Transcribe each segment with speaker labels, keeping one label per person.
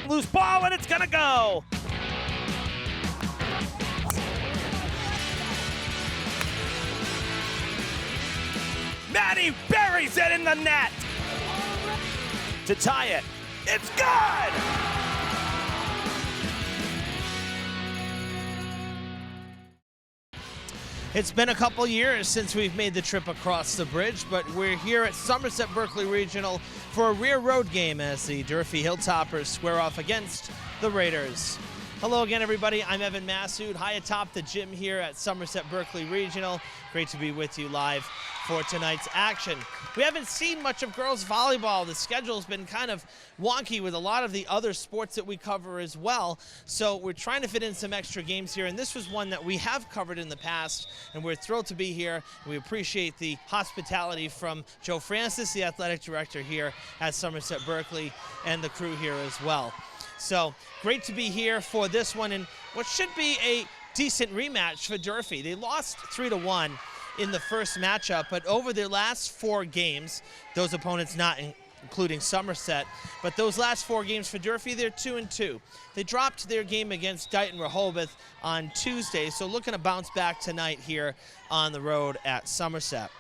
Speaker 1: loose ball, and it's going to go. Maddie buries it in the net to tie it. It's good! It's been a couple years since we've made the trip across the bridge, but we're here at Somerset-Berkley Regional for a rear road game as the Durfee Hilltoppers square off against the Raiders. Hello again, everybody. I'm Evan Massoud, high atop the gym here at Somerset-Berkley Regional. Great to be with you live for tonight's action. We haven't seen much of girls volleyball. The schedule's been kind of wonky with a lot of the other sports that we cover as well. So we're trying to fit in some extra games here, and this was one that we have covered in the past, and we're thrilled to be here. We appreciate the hospitality from Joe Francis, the athletic director here at Somerset-Berkley, and the crew here as well. So great to be here for this one in what should be a decent rematch for Durfee. They lost 3-1 in the first matchup, but over their last 4 games, those opponents not including Somerset, but those last 4 games for Durfee, they're 2-2. They dropped their game against Dighton Rehoboth on Tuesday, so looking to bounce back tonight here on the road at Somerset.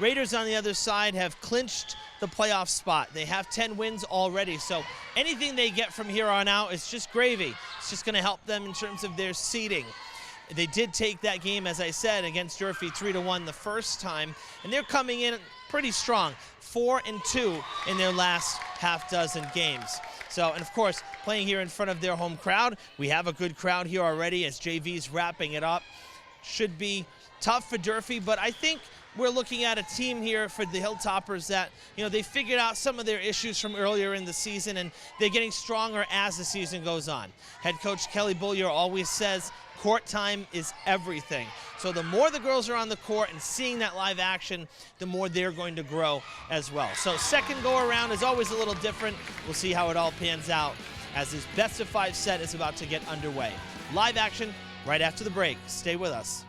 Speaker 1: Raiders on the other side have clinched the playoff spot. They have 10 wins already, so anything they get from here on out is just gravy. It's just going to help them in terms of their seeding. They did take that game, as I said, against Durfee 3-1 the first time, and they're coming in pretty strong, 4-2 in their last half dozen games. So, and of course, playing here in front of their home crowd. We have a good crowd here already as JV's wrapping it up. Should be tough for Durfee, but I think we're looking at a team here for the Hilltoppers that, you know, they figured out some of their issues from earlier in the season, and they're getting stronger as the season goes on. Head coach Kelly Bullier always says court time is everything. So the more the girls are on the court and seeing that live action, the more they're going to grow as well. So second go around is always a little different. We'll see how it all pans out as this best of 5 set is about to get underway. Live action right after the break. Stay with us.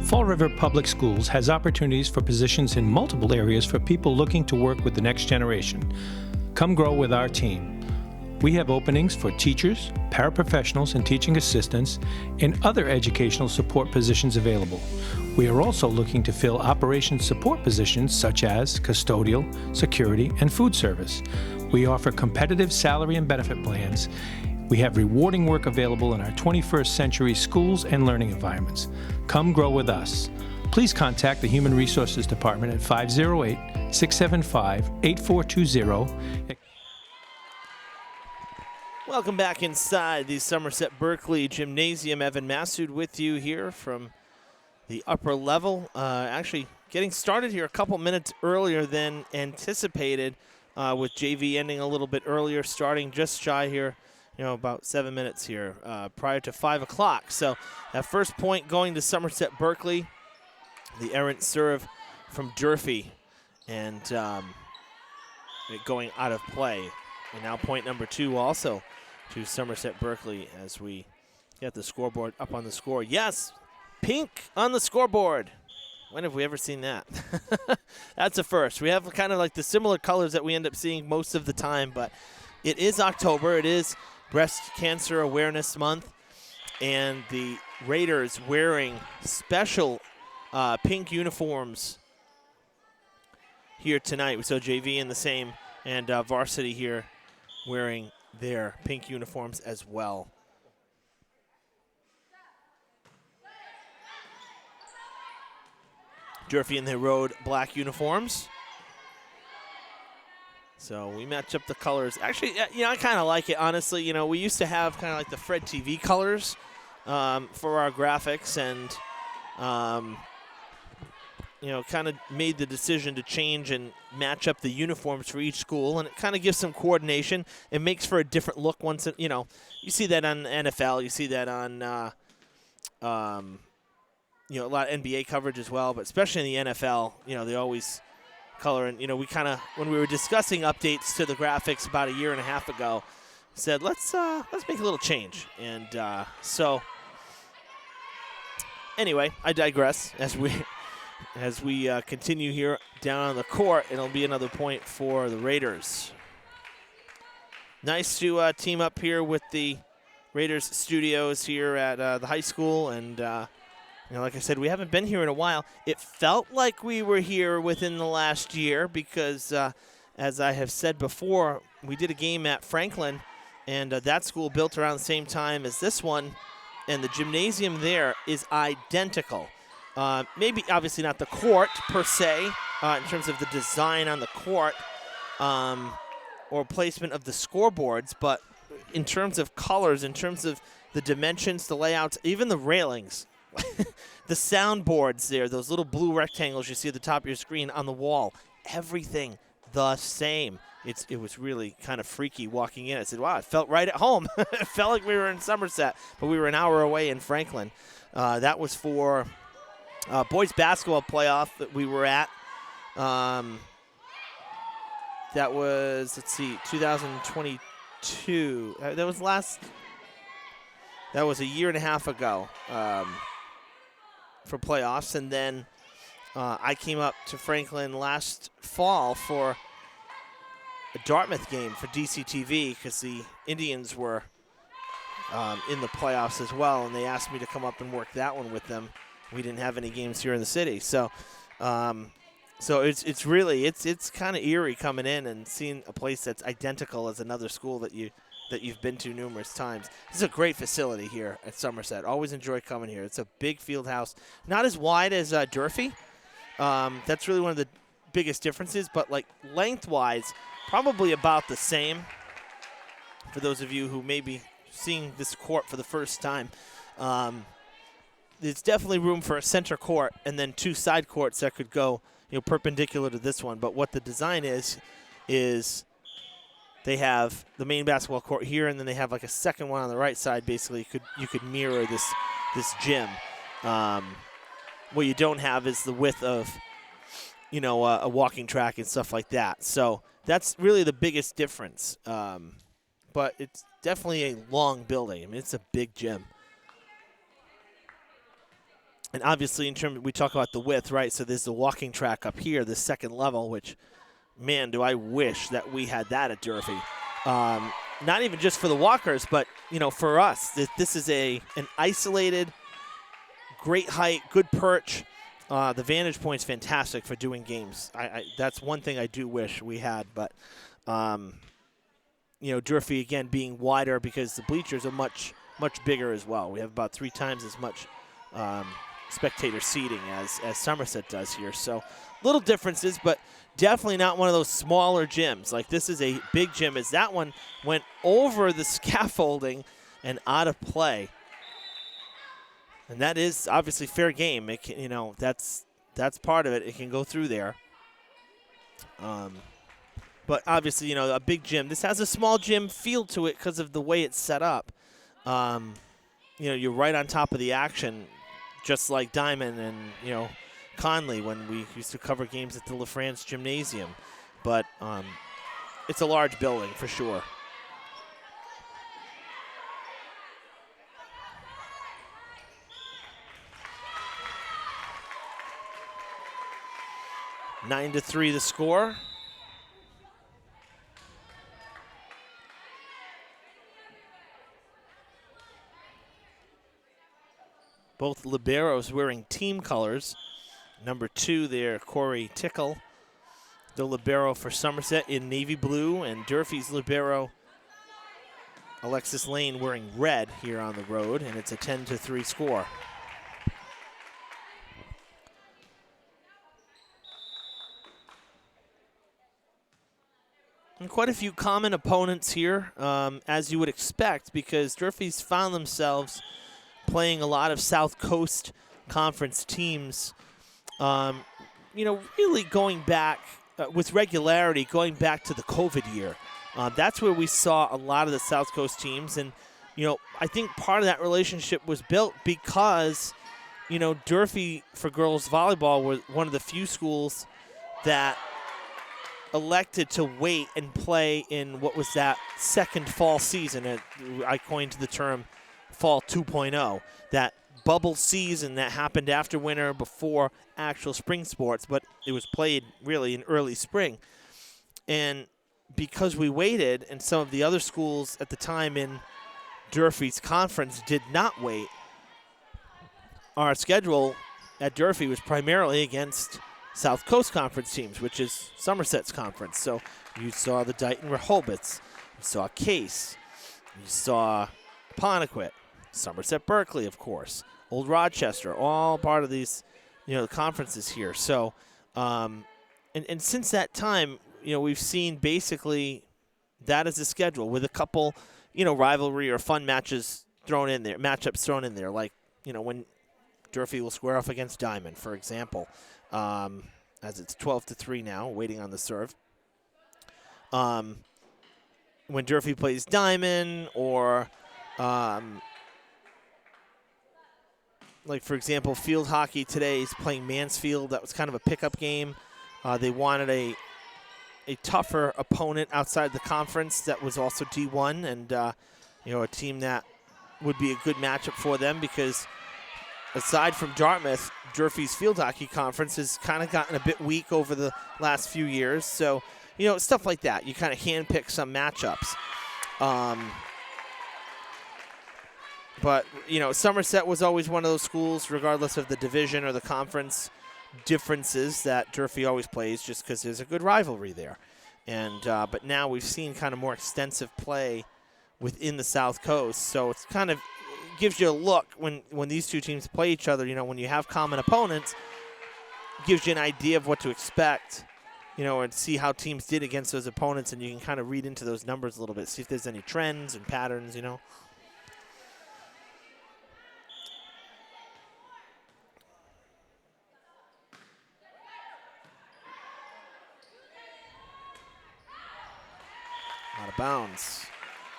Speaker 2: Fall River Public Schools has opportunities for positions in multiple areas for people looking to work with the next generation. Come grow with our team. We have openings for teachers, paraprofessionals, and teaching assistants, and other educational support positions available. We are also looking to fill operations support positions such as custodial, security, and food service. We offer competitive salary and benefit plans. We have rewarding work available in our 21st century schools and learning environments. Come grow with us. Please contact the Human Resources Department at 508-675-8420.
Speaker 1: Welcome back inside the Somerset-Berkley Gymnasium. Evan Massoud with you here from the upper level. Actually getting started here a couple minutes earlier than anticipated, with JV ending a little bit earlier, starting just shy here, you know, about 7 minutes here prior to 5 o'clock. So that first point going to Somerset-Berkley, the errant serve from Durfee, and it going out of play. And now point number 2 also to Somerset-Berkley as we get the scoreboard up on the score. Yes, pink on the scoreboard. When have we ever seen that? That's a first. We have kind of like the similar colors that we end up seeing most of the time, but it is October. It is Breast Cancer Awareness Month, and the Raiders wearing special pink uniforms here tonight. We saw JV in the same, and varsity here wearing their pink uniforms as well. Durfee in their road black uniforms. So we match up the colors. Actually, you know, I kind of like it, honestly. You know, we used to have kind of like the Fred TV colors for our graphics, and you know, kind of made the decision to change and match up the uniforms for each school, and it kind of gives some coordination. It makes for a different look once, you know, you see that on NFL, you see that on, you know, a lot of NBA coverage as well, but especially in the NFL, you know, they always color. And, you know, we kind of, when we were discussing updates to the graphics about a year and a half ago, said, let's make a little change. And so anyway, I digress as we continue here down on the court. It'll be another point for the Raiders. Nice to team up here with the Raiders studios here at the high school. And, like I said, we haven't been here in a while. It felt like we were here within the last year because, as I have said before, we did a game at Franklin, and that school built around the same time as this one, and the gymnasium there is identical. Maybe, obviously, not the court per se, in terms of the design on the court or placement of the scoreboards, but in terms of colors, in terms of the dimensions, the layouts, even the railings, the soundboards there, those little blue rectangles you see at the top of your screen on the wall, everything the same. It was really kind of freaky walking in. I said, wow, it felt right at home. It felt like we were in Somerset, but we were an hour away in Franklin. That was for boys basketball playoff that we were at. That was, 2022. That was a year and a half ago for playoffs. And then I came up to Franklin last fall for a Dartmouth game for DCTV because the Indians were in the playoffs as well, and they asked me to come up and work that one with them. We didn't have any games here in the city, so it's really kind of eerie coming in and seeing a place that's identical as another school that you've been to numerous times. This is a great facility here at Somerset. Always enjoy coming here. It's a big field house, not as wide as Durfee. That's really one of the biggest differences, but like lengthwise, probably about the same. For those of you who may be seeing this court for the first time, there's definitely room for a center court and then two side courts that could go, perpendicular to this one. But what the design is they have the main basketball court here, and then they have like a second one on the right side. Basically, you could mirror this gym. What you don't have is the width of, a walking track and stuff like that. So that's really the biggest difference. But it's definitely a long building. I mean, it's a big gym. And obviously, in terms, we talk about the width, right? So there's the walking track up here, the second level, which, man, do I wish that we had that at Durfee. Not even just for the walkers, but, for us. This is an isolated, great height, good perch. The vantage point's fantastic for doing games. That's one thing I do wish we had. But, Durfee, again, being wider because the bleachers are much, much bigger as well. We have about 3 times as much spectator seating as Somerset does here. So little differences, but definitely not one of those smaller gyms. Like, this is a big gym, as that one went over the scaffolding and out of play. And that is obviously fair game. It can, that's part of it. It can go through there. But obviously, a big gym. This has a small gym feel to it because of the way it's set up. You're right on top of the action, just like Diamond and, Conley when we used to cover games at the LaFrance Gymnasium. But it's a large building for sure. Nine to 3 the score. Both liberos wearing team colors. Number 2 there, Corey Tickle, the libero for Somerset in navy blue, and Durfee's libero, Alexis Lane, wearing red here on the road, and it's a 10 to 3 score. And quite a few common opponents here, as you would expect, because Durfee's found themselves playing a lot of South Coast Conference teams, really going back with regularity, going back to the COVID year. That's where we saw a lot of the South Coast teams. And, I think part of that relationship was built because, Durfee for girls volleyball was one of the few schools that elected to wait and play in what was that second fall season. I coined the term Fall 2.0, that bubble season that happened after winter, before actual spring sports, but it was played really in early spring. And because we waited, and some of the other schools at the time in Durfee's conference did not wait, our schedule at Durfee was primarily against South Coast Conference teams, which is Somerset's conference. So you saw the Dighton Rehoboths, you saw Case, you saw Ponequet, Somerset-Berkley, of course, Old Rochester, all part of these, the conferences here. So, and since that time, we've seen basically that as a schedule with a couple, rivalry or fun matchups thrown in there, like, when Durfee will square off against Diamond, for example, as it's 12-3 now, waiting on the serve. When Durfee plays Diamond, or like, for example, field hockey today is playing Mansfield. That was kind of a pickup game. They wanted a tougher opponent outside the conference that was also D1, and a team that would be a good matchup for them, because aside from Dartmouth, Durfee's field hockey conference has kind of gotten a bit weak over the last few years. So, stuff like that. You kind of handpick some matchups. But, Somerset was always one of those schools, regardless of the division or the conference differences, that Durfee always plays, just because there's a good rivalry there. And but now we've seen kind of more extensive play within the South Coast, so it's kind of gives you a look when these two teams play each other. When you have common opponents, gives you an idea of what to expect, and see how teams did against those opponents, and you can kind of read into those numbers a little bit, see if there's any trends and patterns, Out of bounds.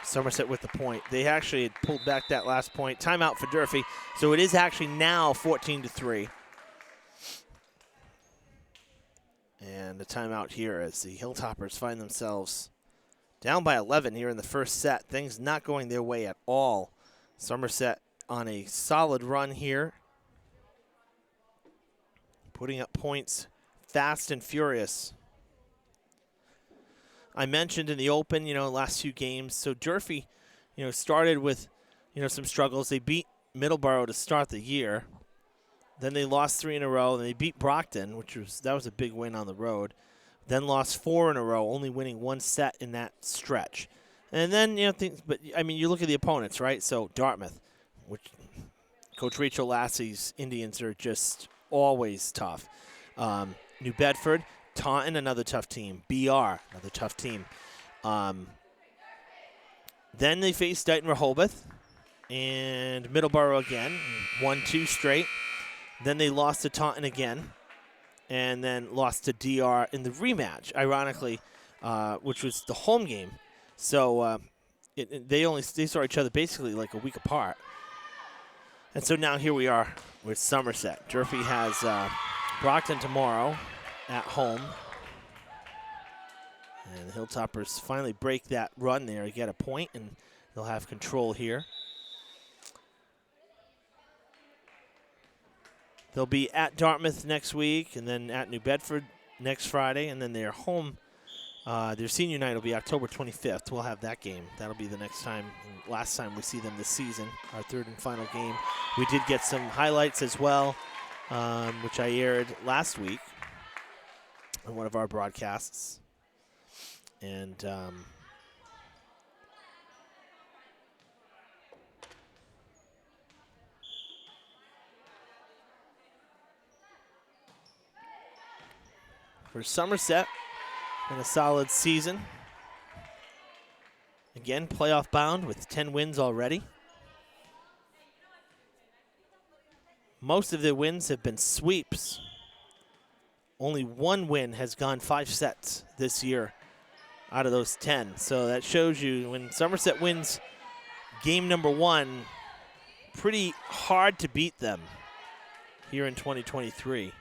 Speaker 1: Somerset with the point. They actually had pulled back that last point. Timeout for Durfee. So it is actually now 14-3. And a timeout here as the Hilltoppers find themselves down by 11 here in the first set. Things not going their way at all. Somerset on a solid run here, putting up points fast and furious. I mentioned in the open, last few games. So Durfee, started with, some struggles. They beat Middleborough to start the year. Then they lost 3 in a row. Then they beat Brockton, that was a big win on the road. Then lost 4 in a row, only winning 1 set in that stretch. And then, you look at the opponents, right? So Dartmouth, which Coach Rachel Lassie's Indians are just always tough. New Bedford, Taunton, another tough team. BR, another tough team. Then they faced Dighton Rehoboth and Middleborough again, 1-2 straight. Then they lost to Taunton again, and then lost to DR in the rematch, ironically, which was the home game. So they saw each other basically like a week apart. And so now here we are with Somerset. Durfee has Brockton tomorrow at home. And the Hilltoppers finally break that run there, get a point, and they'll have control here. They'll be at Dartmouth next week, and then at New Bedford next Friday, and then their home, their senior night will be October 25th. We'll have that game. That'll be the next time, and last time we see them this season, our third and final game. We did get some highlights as well, which I aired last week on one of our broadcasts. And for Somerset, been a solid season. Again, playoff bound with 10 wins already. Most of their wins have been sweeps. Only one win has gone 5 sets this year out of those 10. So that shows you when Somerset wins game number 1, pretty hard to beat them here in 2023.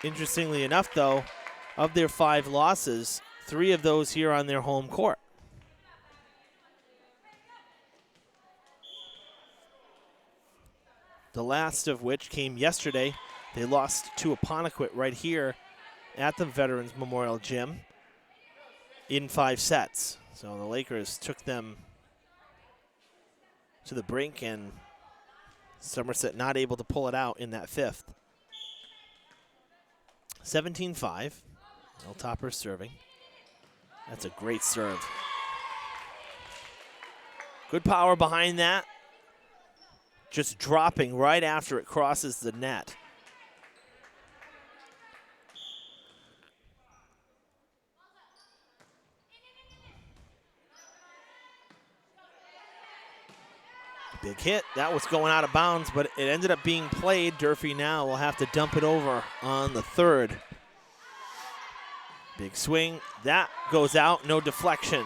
Speaker 1: Interestingly enough, though, of their 5 losses, 3 of those here on their home court. the last of which came yesterday. They lost to Apponequet right here at the Veterans Memorial Gym in 5 sets. So the Lakers took them to the brink, and Somerset not able to pull it out in that 5th. 17-5. Hilltoppers serving. That's a great serve. Good power behind that. Just dropping right after it crosses the net. Big hit. That was going out of bounds, but it ended up being played. Durfee now will have to dump it over on the 3rd. Big swing. That goes out. No deflection.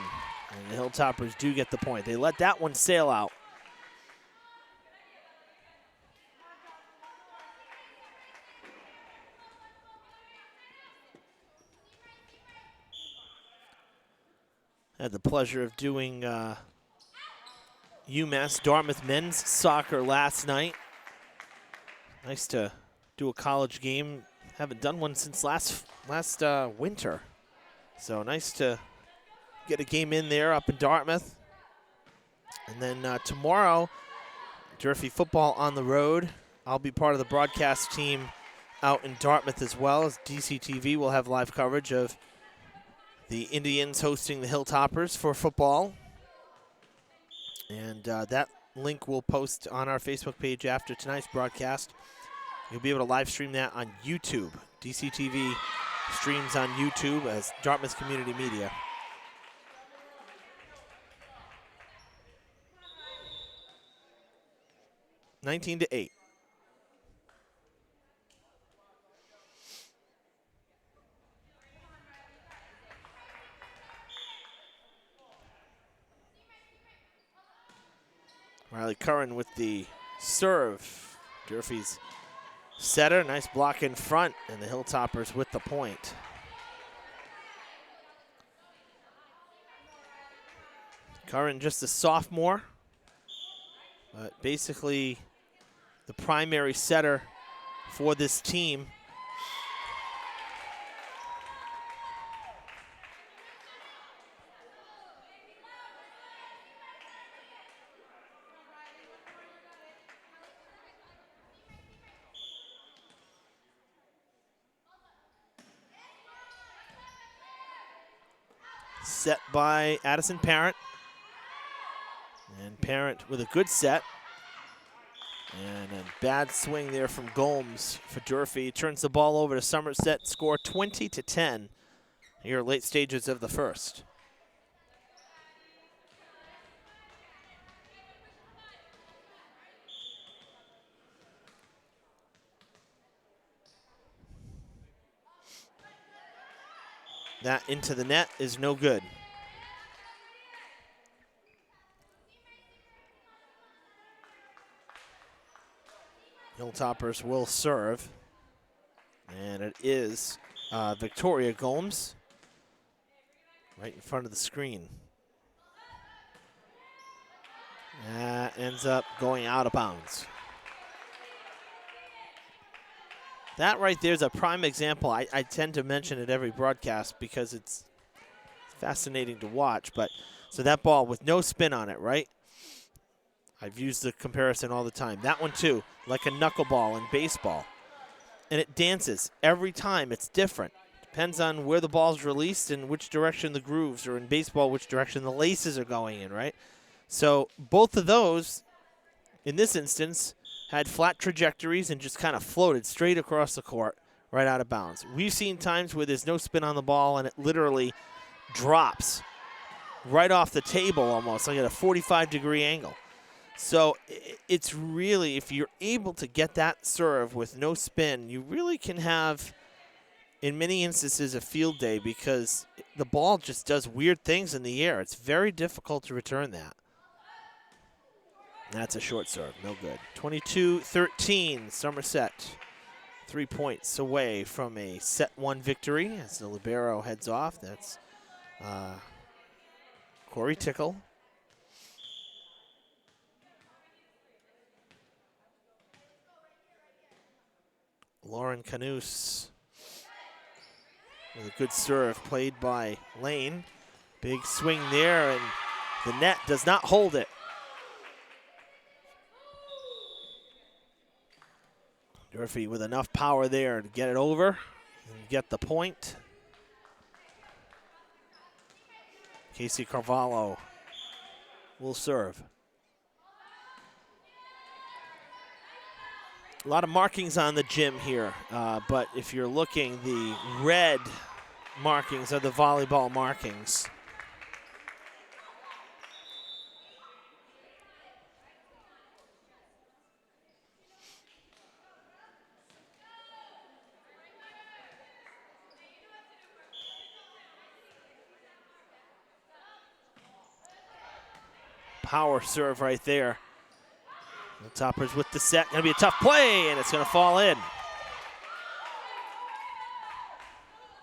Speaker 1: And the Hilltoppers do get the point. They let that one sail out. Had the pleasure of doing UMass Dartmouth men's soccer last night. Nice to do a college game. Haven't done one since last winter. So nice to get a game in there up in Dartmouth. And then tomorrow, Durfee football on the road. I'll be part of the broadcast team out in Dartmouth as well, as DCTV will have live coverage of the Indians hosting the Hilltoppers for football. And that link we'll post on our Facebook page after tonight's broadcast. You'll be able to live stream that on YouTube. DCTV streams on YouTube as Dartmouth Community Media. (19-8). Riley Curran with the serve. Durfee's setter, nice block in front, and the Hilltoppers with the point. Curran just a sophomore, but basically the primary setter for this team. Set by Addison Parent. And Parent with a good set. And a bad swing there from Gomes for Durfee. Turns the ball over to Somerset. Score 20-10 here late stages of the first. That into the net is no good. Hilltoppers will serve. And it is Victoria Gomes right in front of the screen. That ends up going out of bounds. That right there is a prime example. I tend to mention it every broadcast because it's fascinating to watch. But so that ball with no spin on it, right? I've used the comparison all the time. That one too, like a knuckleball in baseball. And it dances every time. It's different. Depends on where the ball's released and which direction the grooves, or in baseball, which direction the laces are going in, right? So both of those, in this instance, had flat trajectories and just kind of floated straight across the court, right out of bounds. We've seen times where there's no spin on the ball and it literally drops right off the table almost, like at a 45-degree angle. So it's really, if you're able to get that serve with no spin, you really can have, in many instances, a field day, because the ball just does weird things in the air. It's very difficult to return that. That's a short serve, no good. 22-13, Somerset. 3 points away from a set 1 victory as the libero heads off. That's Corey Tickle. Lauren Canus with a good serve played by Lane. Big swing there, and the net does not hold it. Durfee with enough power there to get it over and get the point. Casey Carvalho will serve. A lot of markings on the gym here, but if you're looking, the red markings are the volleyball markings. Power serve right there. The Toppers with the set. Gonna be a tough play, and it's gonna fall in.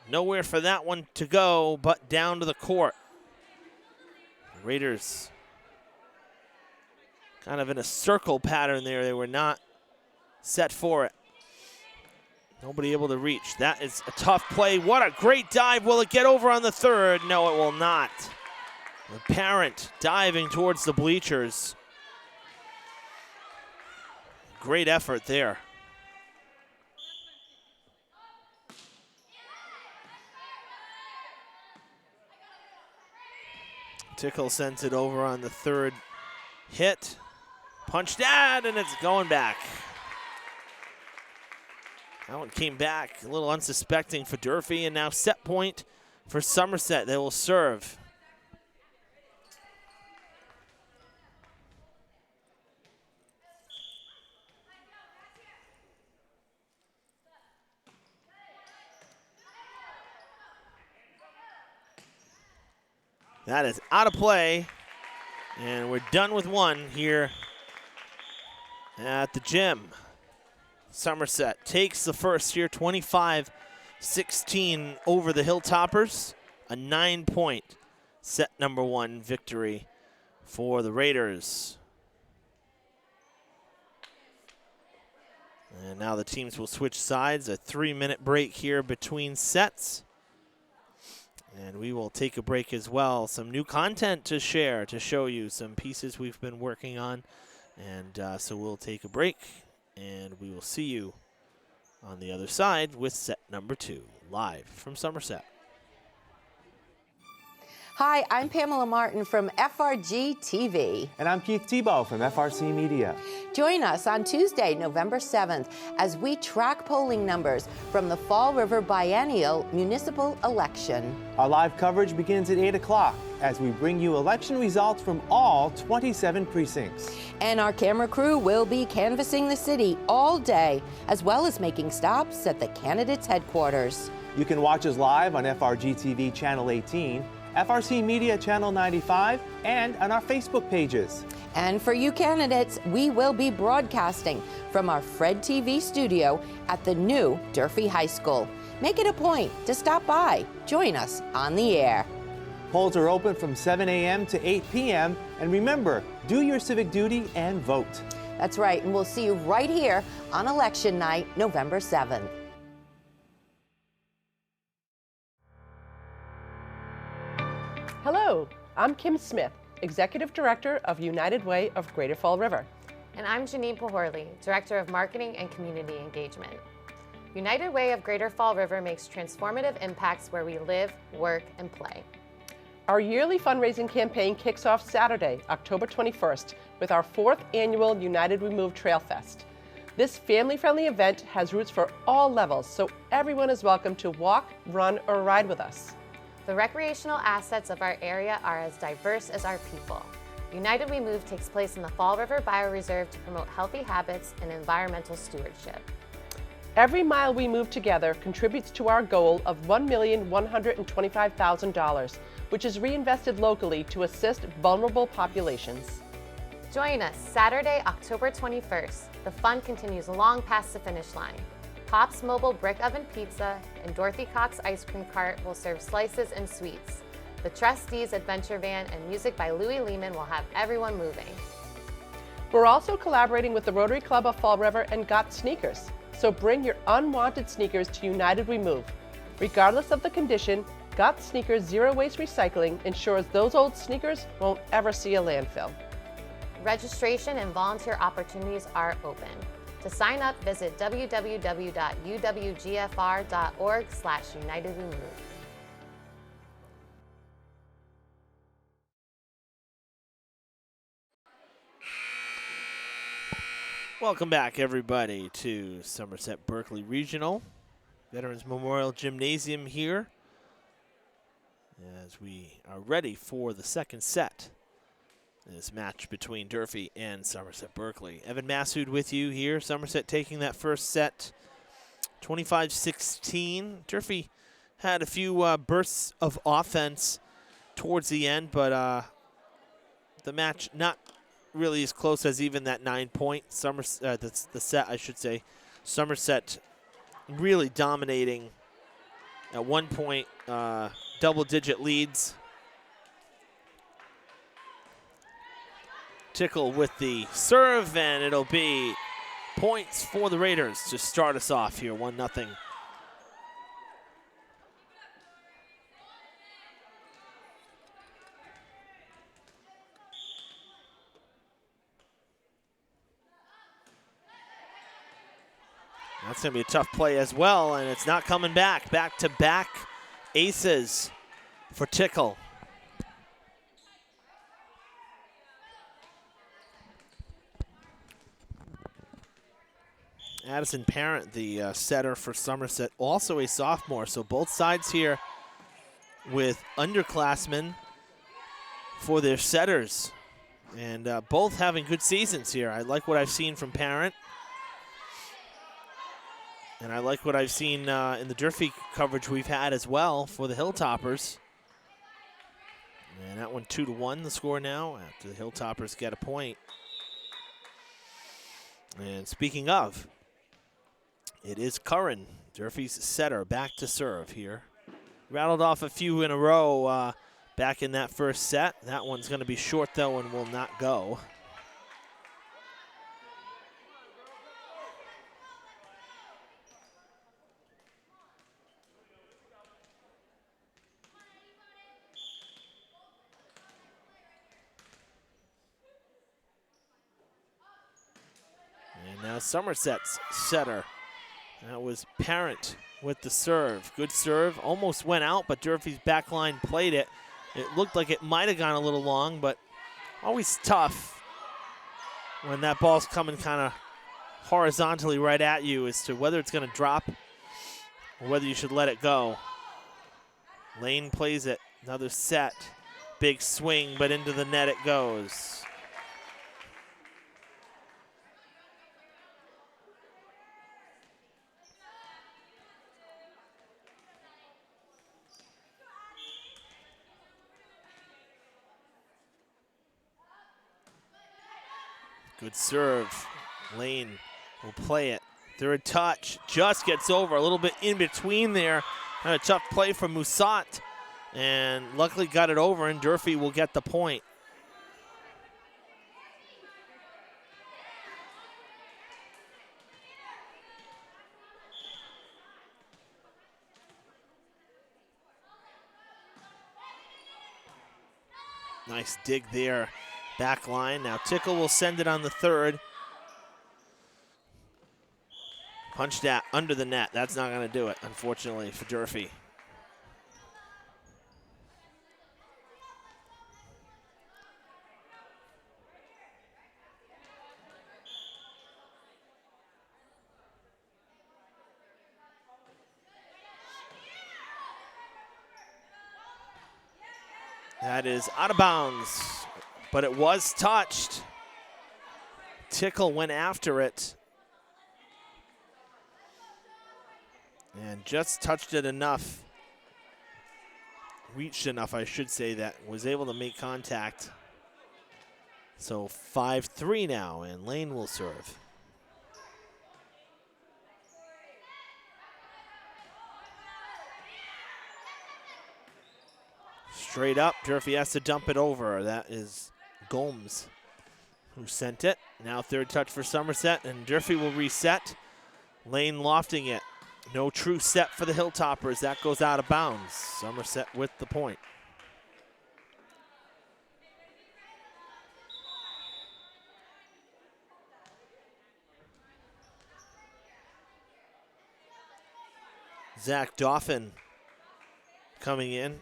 Speaker 1: Nowhere for that one to go, but down to the court. Raiders kind of in a circle pattern there. They were not set for it. Nobody able to reach. That is a tough play. What a great dive. Will it get over on the third? No, it will not. The parent diving towards the bleachers. Great effort there. Tickle sends it over on the third hit. Punched that, and it's going back. That one came back a little unsuspecting for Durfee, and now set point for Somerset. They will serve. That is out of play, and we're done with one here at the gym. Somerset takes the first here, 25-16 over the Hilltoppers, a 9-point set number one victory for the Raiders. And now the teams will switch sides, a 3-minute break here between sets. And we will take a break as well. Some new content to share, to show you some pieces we've been working on. And so we'll take a break, and we will see you on the other side with set number two, live from Somerset.
Speaker 3: Hi, I'm Pamela Martin from FRG TV.
Speaker 4: And I'm Keith Tebow from FRC Media.
Speaker 3: Join us on Tuesday, November 7th, as we track polling numbers from the Fall River Biennial Municipal Election.
Speaker 4: Our live coverage begins at 8 o'clock as we bring you election results from all 27 precincts.
Speaker 3: And our camera crew will be canvassing the city all day, as well as making stops at the candidates' headquarters.
Speaker 4: You can watch us live on FRG TV Channel 18, FRC Media Channel 95, and on our Facebook pages.
Speaker 3: And for you candidates, we will be broadcasting from our Fred TV studio at the new Durfee High School. Make it a point to stop by. Join us on the air.
Speaker 4: Polls are open from 7 a.m. to 8 p.m. And remember, do your civic duty and vote.
Speaker 3: That's right, and we'll see you right here on election night, November 7th.
Speaker 5: Hello, I'm Kim Smith, Executive Director of United Way of Greater Fall River.
Speaker 6: And I'm Janine Pahorley, Director of Marketing and Community Engagement. United Way of Greater Fall River makes transformative impacts where we live, work, and play.
Speaker 5: Our yearly fundraising campaign kicks off Saturday, October 21st, with our 4th annual United We Move Trail Fest. This family-friendly event has routes for all levels, so everyone is welcome to walk, run, or ride with us.
Speaker 6: The recreational assets of our area are as diverse as our people. United We Move takes place in the Fall River Bioreserve to promote healthy habits and environmental stewardship.
Speaker 5: Every mile we move together contributes to our goal of $1,125,000, which is reinvested locally to assist vulnerable populations.
Speaker 6: Join us Saturday, October 21st. The fun continues long past the finish line. Pop's Mobile Brick Oven Pizza and Dorothy Cox Ice Cream Cart will serve slices and sweets. The Trustees Adventure Van and music by Louis Lehman will have everyone moving.
Speaker 5: We're also collaborating with the Rotary Club of Fall River and Got Sneakers. So bring your unwanted sneakers to United Remove. Regardless of the condition, GOT Sneakers Zero Waste Recycling ensures those old sneakers won't ever see a landfill.
Speaker 6: Registration and volunteer opportunities are open. To sign up, visit www.uwgfr.org/UnitedWeMove.
Speaker 1: Welcome back, everybody, to Somerset-Berkley Regional Veterans Memorial Gymnasium here as we are ready for the second set in this match between Durfee and Somerset-Berkley. Evan Massoud with you here. Somerset taking that first set 25-16. Durfee had a few bursts of offense towards the end, but the match not really as close as even that 9-point. The set, I should say. Somerset really dominating at one point, double-digit leads. Tickle with the serve, and it'll be points for the Raiders to start us off here, 1-0. That's going to be a tough play as well, and it's not coming back. Back-to-back aces for Tickle. Addison Parent, the setter for Somerset, also a sophomore. So both sides here with underclassmen for their setters. And both having good seasons here. I like what I've seen from Parent. And I like what I've seen in the Durfee coverage we've had as well for the Hilltoppers. And that one 2-1 the score now after the Hilltoppers get a point. And speaking of, it is Curran, Durfee's setter, back to serve here. Rattled off a few in a row back in that first set. That one's going to be short, though, and will not go. And now Somerset's setter. That was Parent with the serve. Good serve. Almost went out, but Durfee's backline played it. It looked like it might have gone a little long, but always tough when that ball's coming kind of horizontally right at you as to whether it's going to drop or whether you should let it go. Lane plays it. Another set. Big swing, but into the net it goes. Good serve. Lane will play it. Third touch. Just gets over. A little bit in between there. Had a tough play from Musat. And luckily got it over, and Durfee will get the point. Nice dig there. Back line. Now Tickle will send it on the third. Punch that under the net. That's not going to do it, unfortunately, for Durfee. That is out of bounds, but it was touched. Tickle went after it and just touched it enough, reached enough, I should say, that was able to make contact. So 5-3 now, and Lane will serve. Straight up, Durfee has to dump it over. That is Gomes who sent it. Now third touch for Somerset, and Durfee will reset. Lane lofting it. No true set for the Hilltoppers. That goes out of bounds. Somerset with the point. Zach Dauphin coming in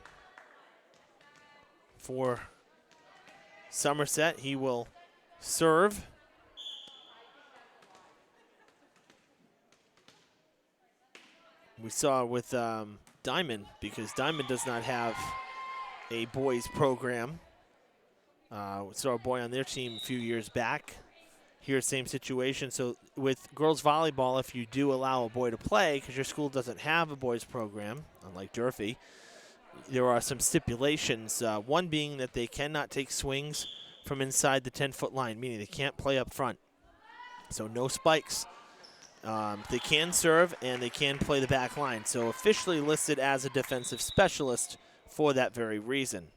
Speaker 1: for Somerset. He will serve. We saw with Diamond, because Diamond does not have a boys program. We saw a boy on their team a few years back. Here, same situation. So with girls volleyball, if you do allow a boy to play, because your school doesn't have a boys program, unlike Durfee, there are some stipulations. One being that they cannot take swings from inside the 10-foot line, meaning they can't play up front. So no spikes. They can serve and they can play the back line. So officially listed as a defensive specialist for that very reason.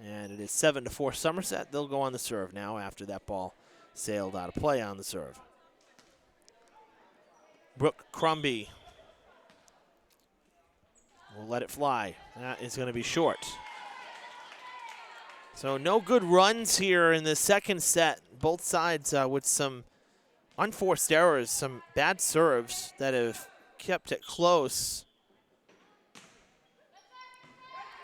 Speaker 1: And it is 7-4 Somerset. They'll go on the serve now after that ball sailed out of play on the serve. Brooke Crombie will let it fly. That is going to be short. So no good runs here in the second set. Both sides with some unforced errors, some bad serves that have kept it close.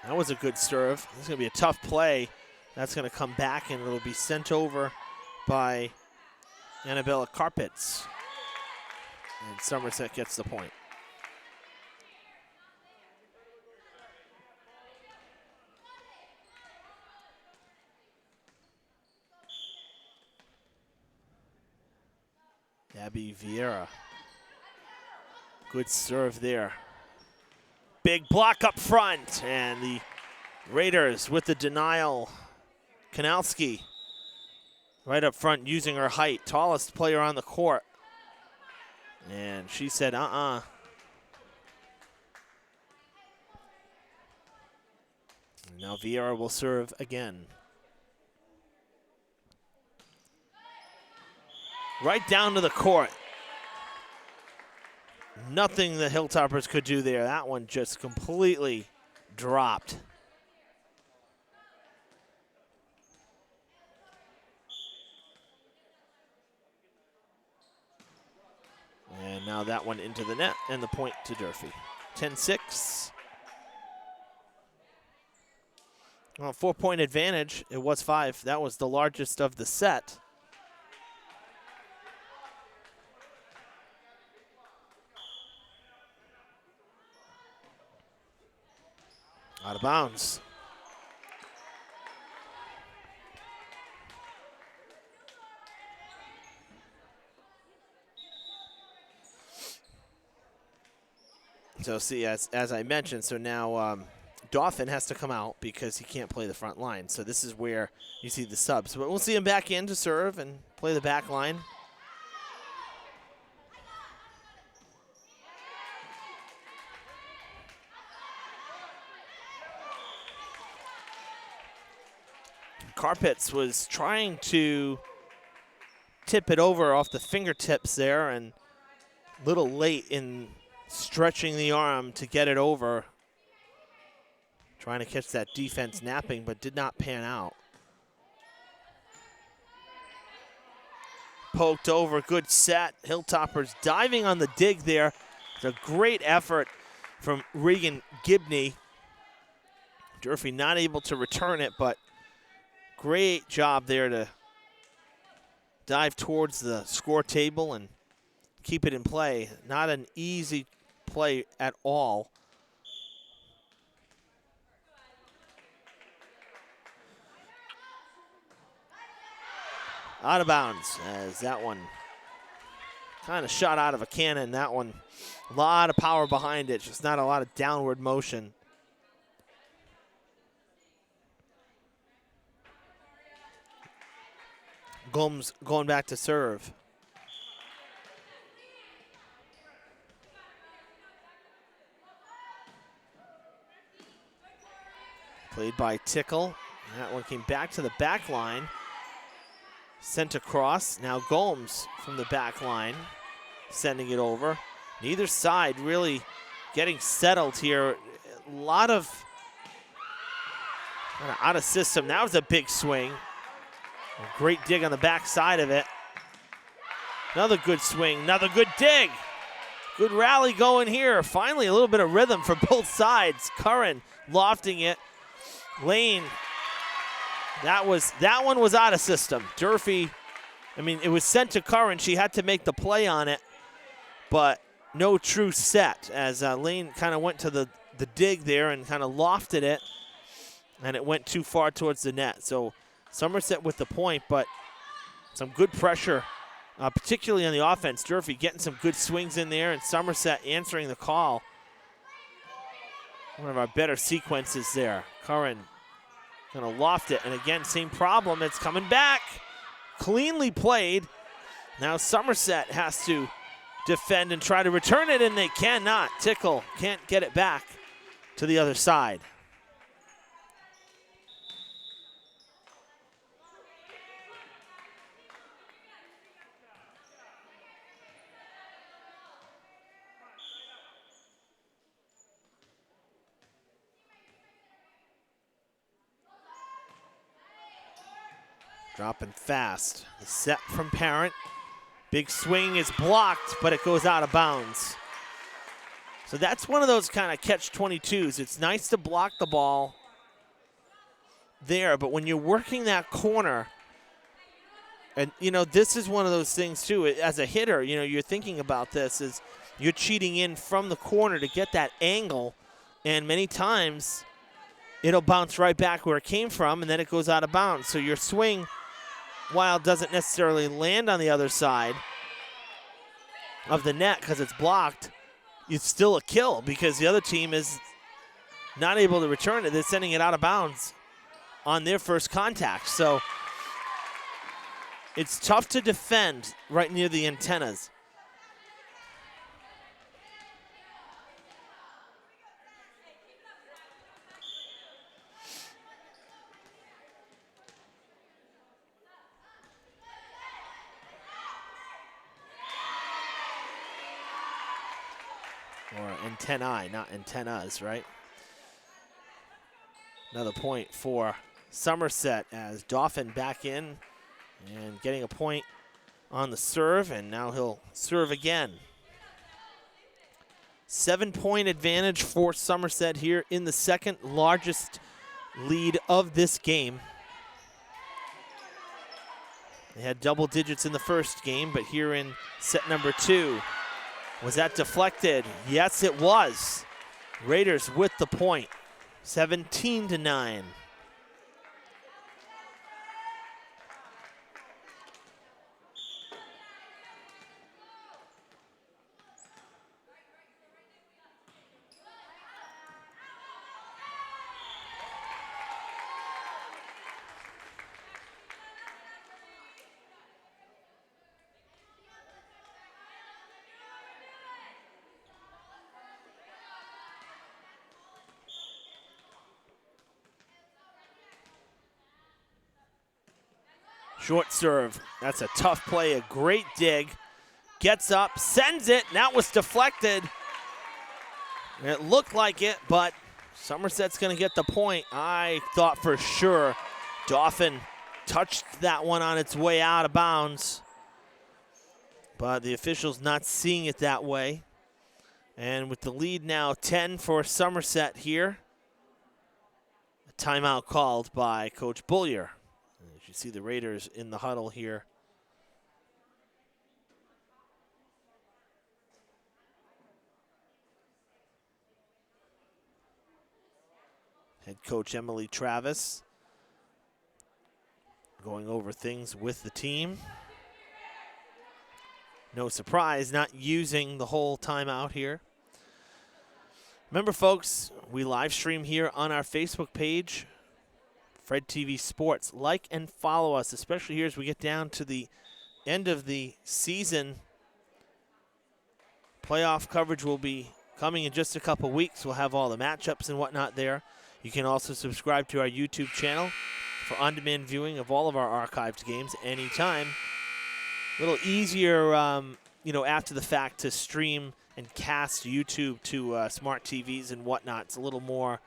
Speaker 1: That was a good serve. This is going to be a tough play. That's going to come back and it'll be sent over by Annabella Carpets. And Somerset gets the point. Abby Vieira. Good serve there. Big block up front, and the Raiders with the denial. Kanalski right up front using her height. Tallest player on the court. And she said, Now Vieira will serve again. Right down to the court. Nothing the Hilltoppers could do there. That one just completely dropped. And now that one into the net and the point to Durfee. 10-6. Well, 4-point advantage. It was 5. That was the largest of the set. Out of bounds. So see, as I mentioned, so now Dauphin has to come out because he can't play the front line. So this is where you see the subs. But we'll see him back in to serve and play the back line. Carpets was trying to tip it over off the fingertips there, and a little late in stretching the arm to get it over. Trying to catch that defense napping, but did not pan out. Poked over, good set. Hilltoppers diving on the dig there. It's a great effort from Regan Gibney. Durfee not able to return it, but great job there to dive towards the score table and keep it in play. Not an easy play at all. Out of bounds as that one kind of shot out of a cannon. That one, a lot of power behind it, just not a lot of downward motion. Gomes going back to serve. Played by Tickle. That one came back to the back line. Sent across. Now Gomes from the back line, sending it over. Neither side really getting settled here. A lot of out of system. That was a big swing. A great dig on the back side of it. Another good swing, another good dig. Good rally going here. Finally, a little bit of rhythm for both sides. Curran lofting it. Lane, that one was out of system. Durfee, I mean, it was sent to Curran. She had to make the play on it, but no true set as Lane kind of went to the dig there and kind of lofted it, and it went too far towards the net. So Somerset with the point, but some good pressure, particularly on the offense. Durfee getting some good swings in there, and Somerset answering the call. One of our better sequences there. Curran gonna loft it, and again, same problem. It's coming back. Cleanly played. Now Somerset has to defend and try to return it, and they cannot. Tickle can't get it back to the other side. Dropping fast. The set from Parent. Big swing is blocked, but it goes out of bounds. So that's one of those kind of catch-22s. It's nice to block the ball there, but when you're working that corner, and, you know, this is one of those things, too. As a hitter, you know, you're thinking about this is you're cheating in from the corner to get that angle, and many times it'll bounce right back where it came from, and then it goes out of bounds. So your swing, while it doesn't necessarily land on the other side of the net because it's blocked, it's still a kill because the other team is not able to return it. They're sending it out of bounds on their first contact. So it's tough to defend right near the antennas. Or antennae, not antennas, right? Another point for Somerset as Dauphin back in and getting a point on the serve, and now he'll serve again. 7-point advantage for Somerset here in the second largest lead of this game. They had double digits in the first game, but here in set number 2, was that deflected? Yes, it was. Raiders with the point, 17-9. Short serve, that's a tough play, a great dig. Gets up, sends it, and that was deflected. It looked like it, but Somerset's gonna get the point. I thought for sure Dauphin touched that one on its way out of bounds, but the officials not seeing it that way. And with the lead now 10 for Somerset here, a timeout called by Coach Bullier. As you see the Raiders in the huddle here. Head coach Emily Travis going over things with the team. No surprise, not using the whole timeout here. Remember, folks, we live stream here on our Facebook page, Fred TV Sports. Like and follow us, especially here as we get down to the end of the season. Playoff coverage will be coming in just a couple weeks. We'll have all the matchups and whatnot there. You can also subscribe to our YouTube channel for on-demand viewing of all of our archived games anytime. A little easier, after the fact to stream and cast YouTube to smart TVs and whatnot. It's a little more,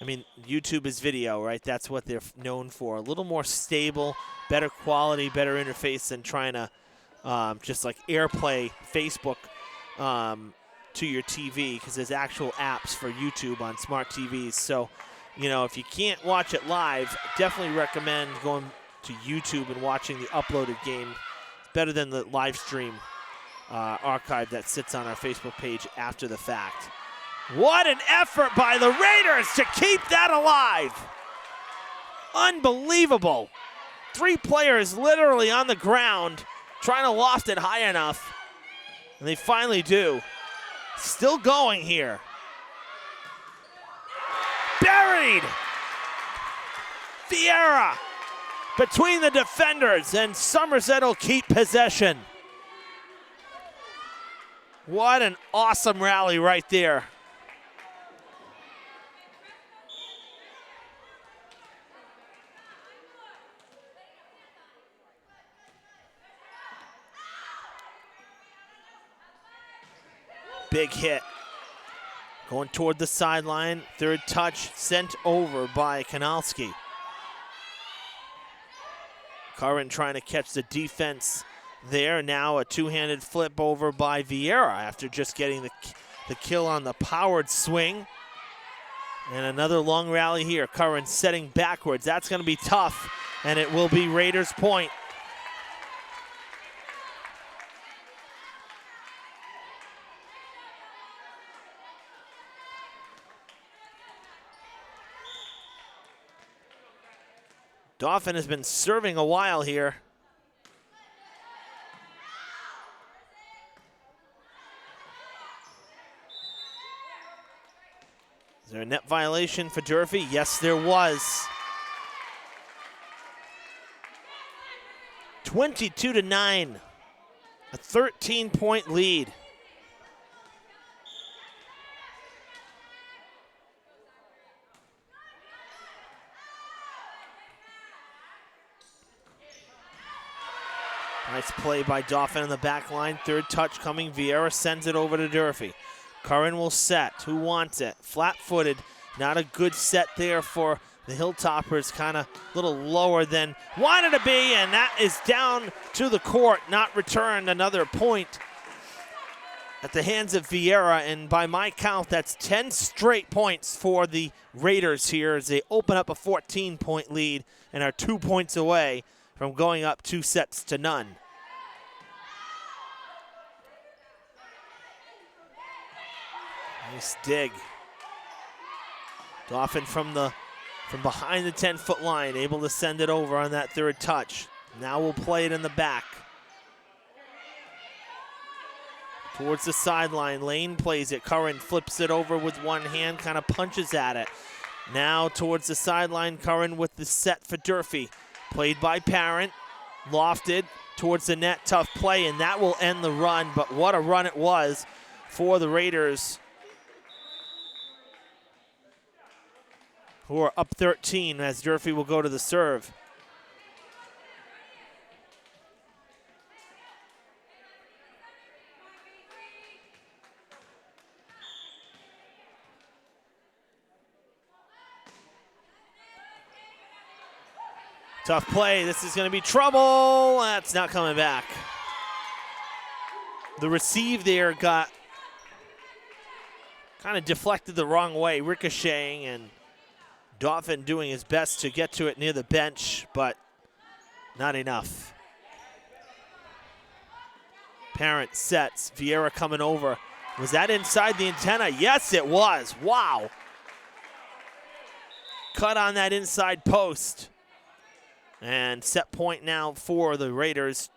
Speaker 1: I mean, YouTube is video, right? That's what they're known for. A little more stable, better quality, better interface than trying to just like AirPlay Facebook to your TV, because there's actual apps for YouTube on smart TVs. So, you know, if you can't watch it live, definitely recommend going to YouTube and watching the uploaded game. It's better than the live stream archive that sits on our Facebook page after the fact. What an effort by the Raiders to keep that alive. Unbelievable. 3 players literally on the ground trying to loft it high enough, and they finally do. Still going here. Buried. Vieira between the defenders, and Somerset will keep possession. What an awesome rally right there. Big hit. Going toward the sideline. Third touch sent over by Kanalski. Curran trying to catch the defense there. Now a two-handed flip over by Vieira after just getting the kill on the powered swing. And another long rally here. Curran setting backwards. That's going to be tough, and it will be Raiders' point. Dauphin has been serving a while here. Is there a net violation for Durfee? Yes, there was. 22-9, a 13-point lead. Nice play by Dauphin on the back line. Third touch coming. Vieira sends it over to Durfee. Curran will set. Who wants it? Flat-footed. Not a good set there for the Hilltoppers. Kind of a little lower than wanted to be, and that is down to the court. Not returned. Another point at the hands of Vieira, and by my count, that's 10 straight points for the Raiders here as they open up a 14-point lead and are 2 points away from going up 2-0. Nice dig. Dauphin from behind the 10-foot line, able to send it over on that third touch. Now we'll play it in the back. Towards the sideline, Lane plays it. Curran flips it over with one hand, kind of punches at it. Now towards the sideline, Curran with the set for Durfee. Played by Parent, lofted towards the net, tough play, and that will end the run, but what a run it was for the Raiders, who are up 13 as Durfee will go to the serve. Tough play. This is going to be trouble. That's not coming back. The receive there got kind of deflected the wrong way, ricocheting, and Dauphin doing his best to get to it near the bench, but not enough. Parent sets. Vieira coming over. Was that inside the antenna? Yes, it was. Wow. Cut on that inside post. And set point now for the Raiders.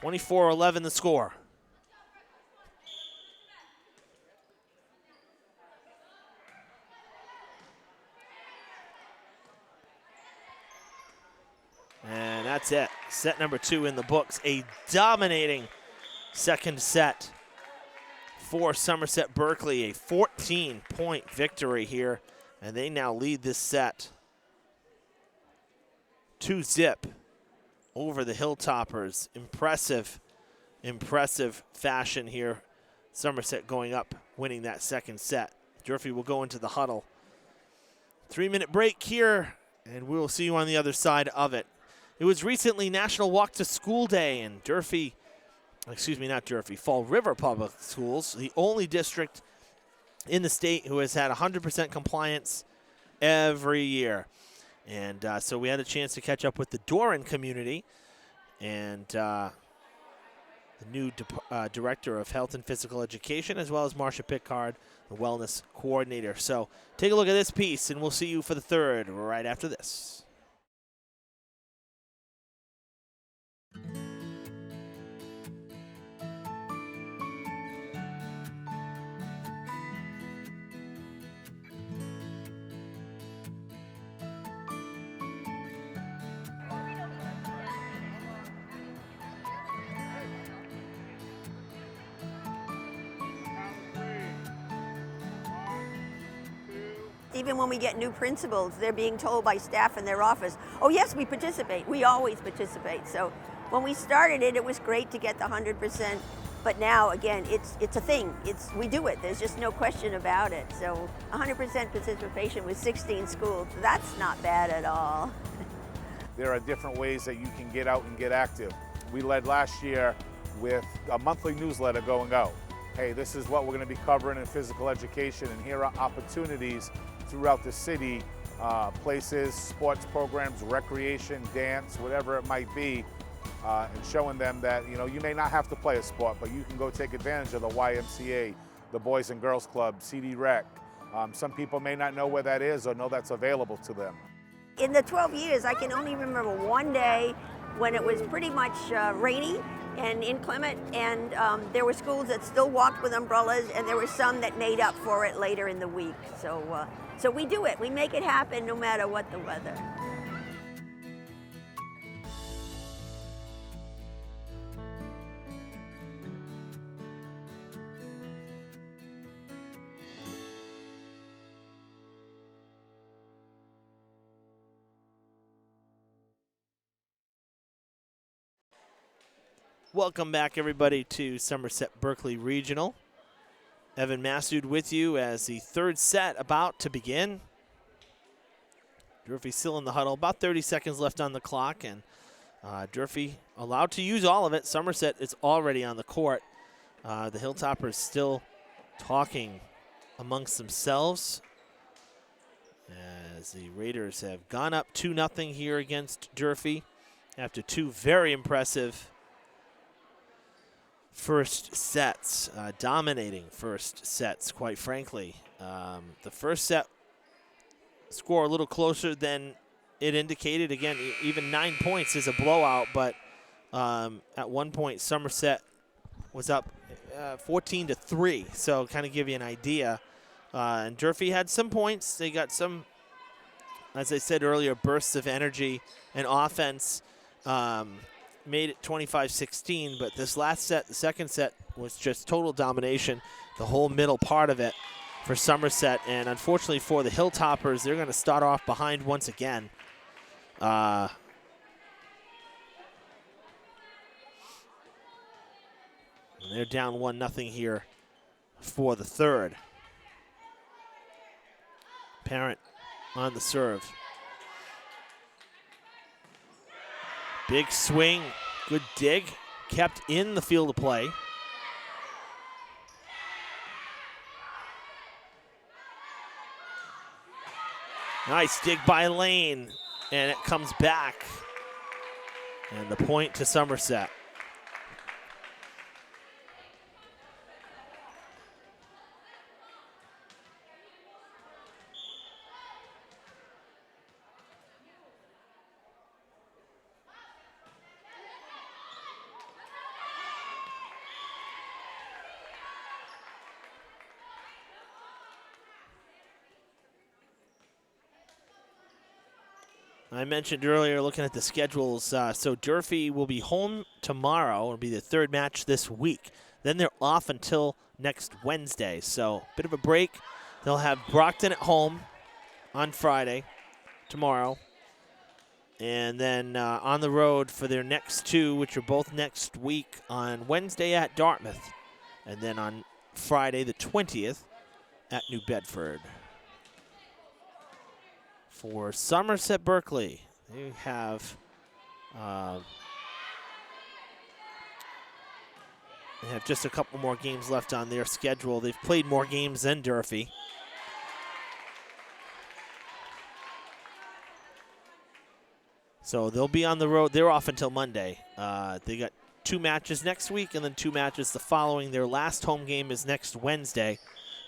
Speaker 1: 24-11 the score. And that's it. Set number 2 in the books. A dominating second set for Somerset-Berkley. A 14-point victory here. And they now lead this set 2-0 over the Hilltoppers. Impressive impressive fashion here. Somerset going up, winning that second set. Durfee will go into the huddle. 3-minute break here, and we'll see you on the other side of it. It was recently National Walk to School Day, and Fall River Public Schools, the only district in the state who has had 100% compliance every year. And so we had a chance to catch up with the Doran community and the new Director of Health and Physical Education, as well as Marcia Pickard, the Wellness Coordinator. So take a look at this piece, and we'll see you for the third right after this.
Speaker 7: Even when we get new principals, they're being told by staff in their office, oh yes, we participate. We always participate. So when we started it, it was great to get the 100%. But now, again, it's a thing. We do it. There's just no question about it. So 100% participation with 16 schools, that's not bad at all.
Speaker 8: There are different ways that you can get out and get active. We led last year with a monthly newsletter going out. Hey, this is what we're going to be covering in physical education, and here are opportunities throughout the city, places, sports programs, recreation, dance, whatever it might be, and showing them that, you know, you may not have to play a sport, but you can go take advantage of the YMCA, the Boys and Girls Club, CD Rec. Some people may not know where that is or know that's available to them.
Speaker 7: In the 12 years, I can only remember one day when it was pretty much rainy and inclement, and there were schools that still walked with umbrellas, and there were some that made up for it later in the week. So we do it. We make it happen no matter what the weather.
Speaker 1: Welcome back, everybody, to Somerset-Berkley Regional. Evan Massoud with you as the third set about to begin. Durfee still in the huddle, about 30 seconds left on the clock, and Durfee allowed to use all of it. Somerset is already on the court. The Hilltoppers still talking amongst themselves as the Raiders have gone up 2-0 here against Durfee after two very impressive first sets, dominating first sets, quite frankly. The first set score a little closer than it indicated. Again, even 9 points is a blowout, but at one point Somerset was up 14-3, so kind of give you an idea. And Durfee had some points. They got some, as I said earlier, bursts of energy and offense. Made it 25-16, but this last set, the second set, was just total domination, the whole middle part of it for Somerset. And unfortunately for the Hilltoppers, they're going to start off behind once again. And they're down 1-0 here for the third. Parent on the serve. Big swing, good dig, kept in the field of play. Nice dig by Lane, and it comes back. And the point to Somerset. I mentioned earlier, looking at the schedules, so Durfee will be home tomorrow. It'll be the third match this week. Then they're off until next Wednesday, so a bit of a break. They'll have Brockton at home on Friday, tomorrow. And then on the road for their next two, which are both next week on Wednesday at Dartmouth, and then on Friday the 20th at New Bedford. For Somerset-Berkley, they have just a couple more games left on their schedule. They've played more games than Durfee. So they'll be on the road. They're off until Monday. They got 2 matches next week and then 2 matches the following. Their last home game is next Wednesday.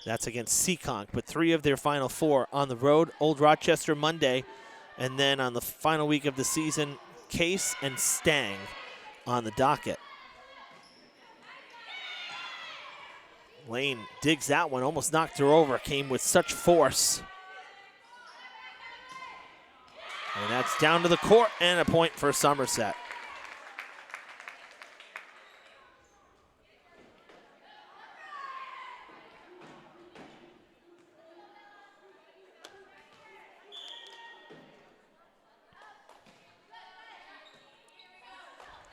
Speaker 1: That's against Seekonk. But 3 of their final 4 on the road. Old Rochester Monday. And then on the final week of the season, Case and Stang on the docket. Lane digs that one. Almost knocked her over. Came with such force. And that's down to the court and a point for Somerset.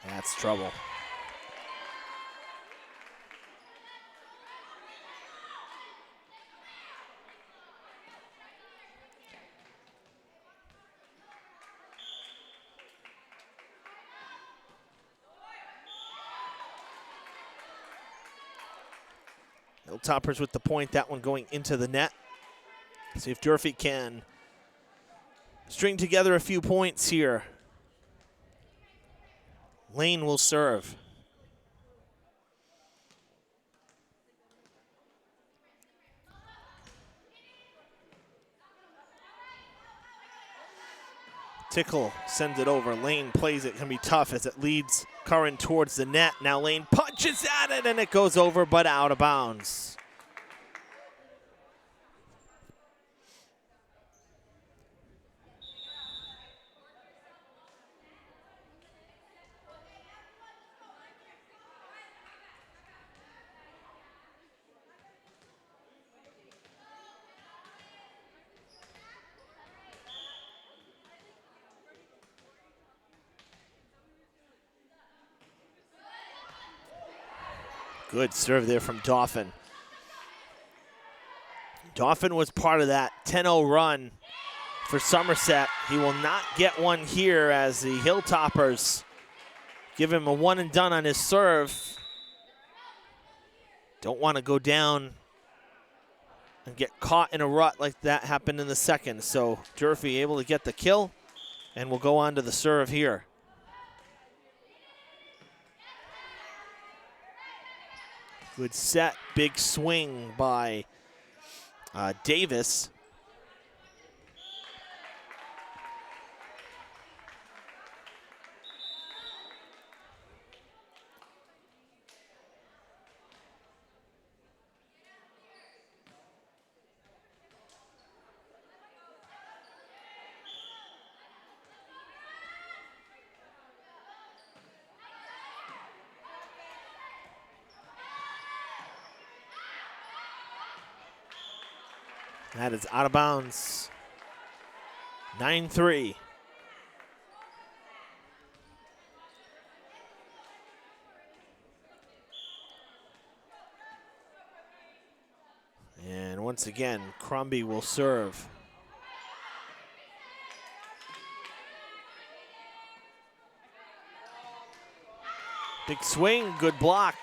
Speaker 1: That's trouble. Hilltoppers with the point, that one going into the net. See if Durfee can string together a few points here. Lane will serve. Tickle sends it over. Lane plays it. Can be tough as it leads Curran towards the net. Now Lane punches at it and it goes over but out of bounds. Good serve there from Dauphin. Dauphin was part of that 10-0 run for Somerset. He will not get one here as the Hilltoppers give him a one and done on his serve. Don't want to go down and get caught in a rut like that happened in the second. So Durfee able to get the kill, and we'll go on to the serve here. Good set, big swing by Davis. That is out of bounds. 9-3. And once again, Crombie will serve. Big swing, good block.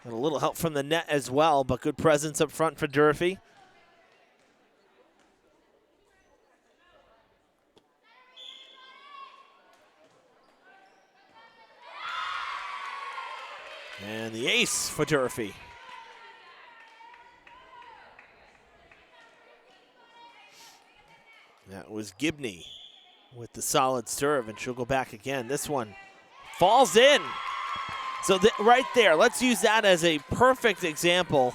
Speaker 1: And a little help from the net as well, but good presence up front for Durfee. And the ace for Durfee. That was Gibney with the solid serve, and she'll go back again. This one falls in. So right there, let's use that as a perfect example.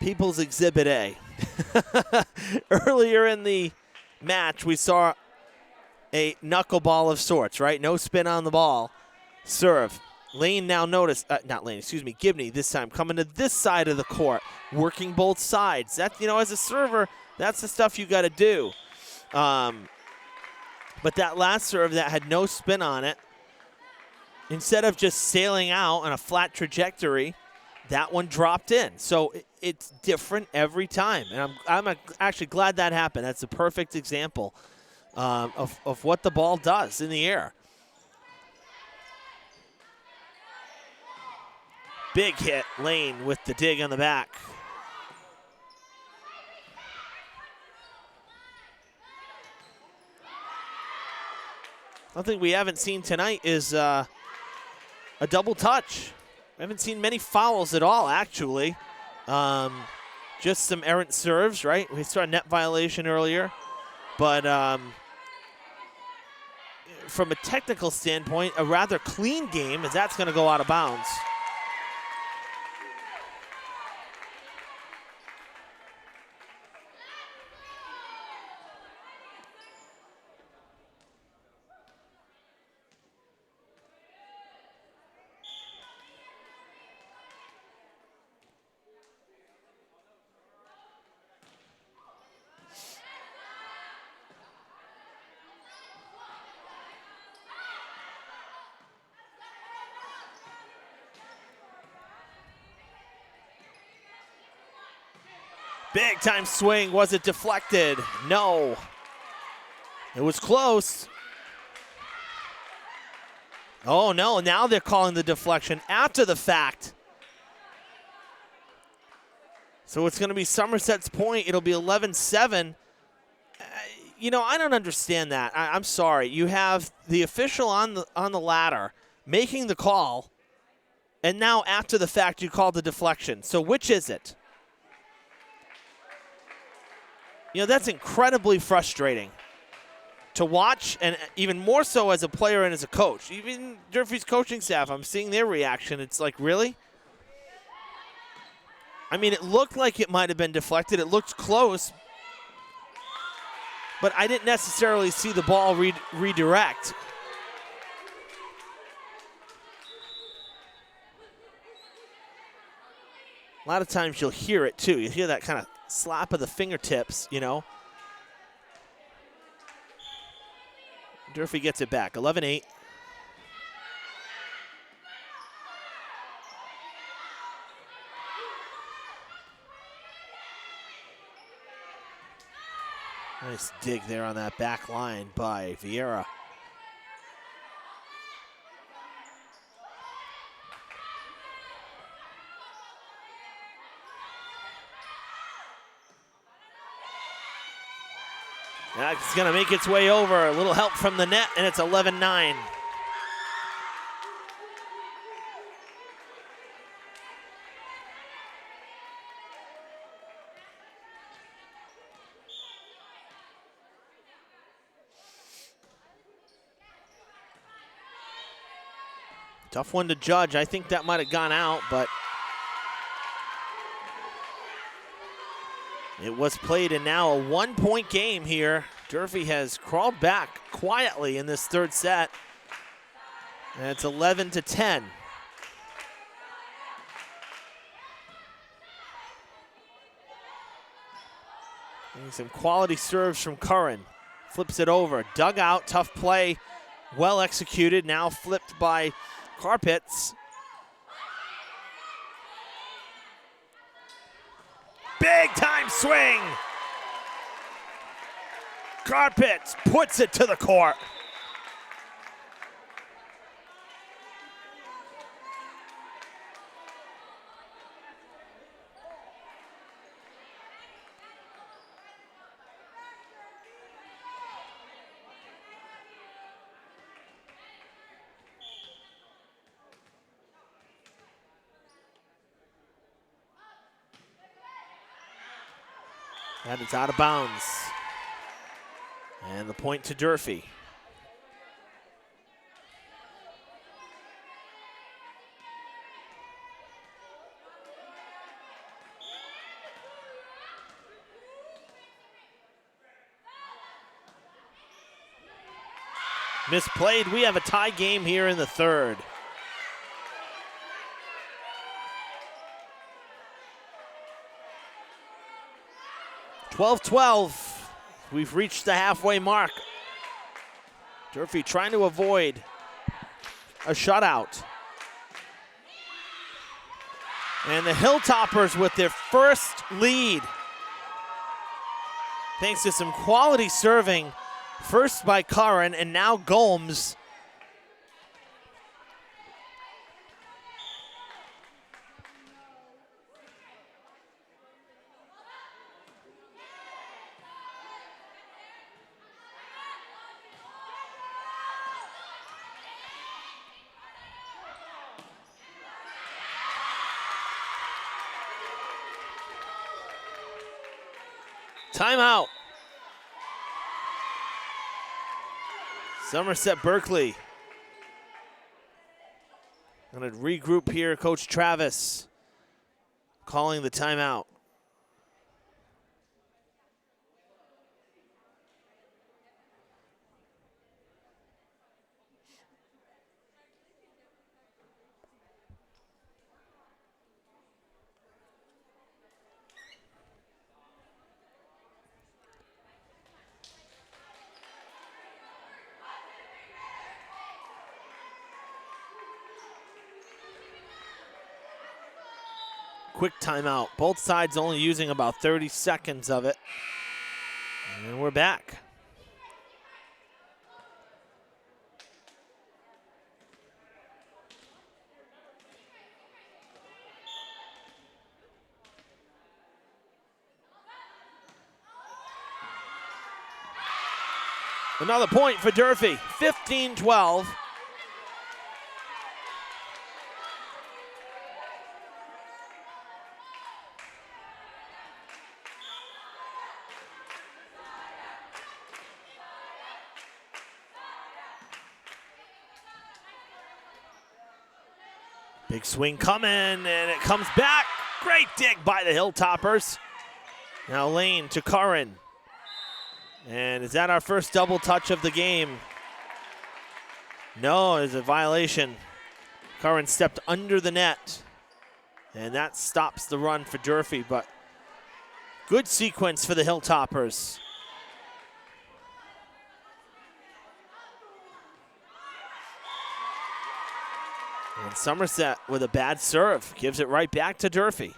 Speaker 1: People's Exhibit A. Earlier in the match, we saw a knuckleball of sorts, right? No spin on the ball. Serve. Lane now notice, not Lane, excuse me, Gibney this time coming to this side of the court, working both sides. That, you know, as a server, that's the stuff you got to do. But that last serve that had no spin on it, instead of just sailing out on a flat trajectory, that one dropped in. So it's different every time. And I'm actually glad that happened. That's a perfect example of what the ball does in the air. Big hit, Lane with the dig on the back. Something we haven't seen tonight is a double touch. We haven't seen many fouls at all, actually. Just some errant serves, right? We saw a net violation earlier. But from a technical standpoint, a rather clean game, as that's going to go out of bounds. Big time swing. Was it deflected? No. It was close. Oh no, now they're calling the deflection after the fact. So it's going to be Somerset's point. It'll be 11-7. You know, I don't understand that. I'm sorry. You have the official on the ladder making the call, and now after the fact you call the deflection. So which is it? You know, that's incredibly frustrating to watch, and even more so as a player and as a coach. Even Durfee's coaching staff, I'm seeing their reaction. It's like, really? I mean, it looked like it might have been deflected. It looked close, but I didn't necessarily see the ball redirect. A lot of times you'll hear it, too. You hear that kind of slap of the fingertips, you know. Durfee gets it back, 11-8. Nice dig there on that back line by Vieira. That's going to make its way over. A little help from the net, and it's 11-9. Tough one to judge. I think that might have gone out, but it was played, and now a 1-point game here. Durfee has crawled back quietly in this third set, and it's 11-10. And some quality serves from Curran. Flips it over, dug out, tough play, well executed. Now flipped by Carpets. Big time swing. Carpets puts it to the court. And it's out of bounds. And the point to Durfee. Misplayed. We have a tie game here in the third. (12-12). We've reached the halfway mark Durfee trying to avoid a shutout. And the Hilltoppers with their first lead. Thanks to some quality serving, first by Curran and now Gomes. Timeout. Somerset-Berkley. Going to regroup here. Coach Travis calling the timeout. Quick timeout. Both sides only using about 30 seconds of it. And we're back. Another point for Durfee, 15-12. Big swing coming, and it comes back. Great dig by the Hilltoppers. Now Lane to Curran. And is that our first double touch of the game? No, it's a violation. Curran stepped under the net. And that stops the run for Durfee, but good sequence for the Hilltoppers. And Somerset with a bad serve gives it right back to Durfee.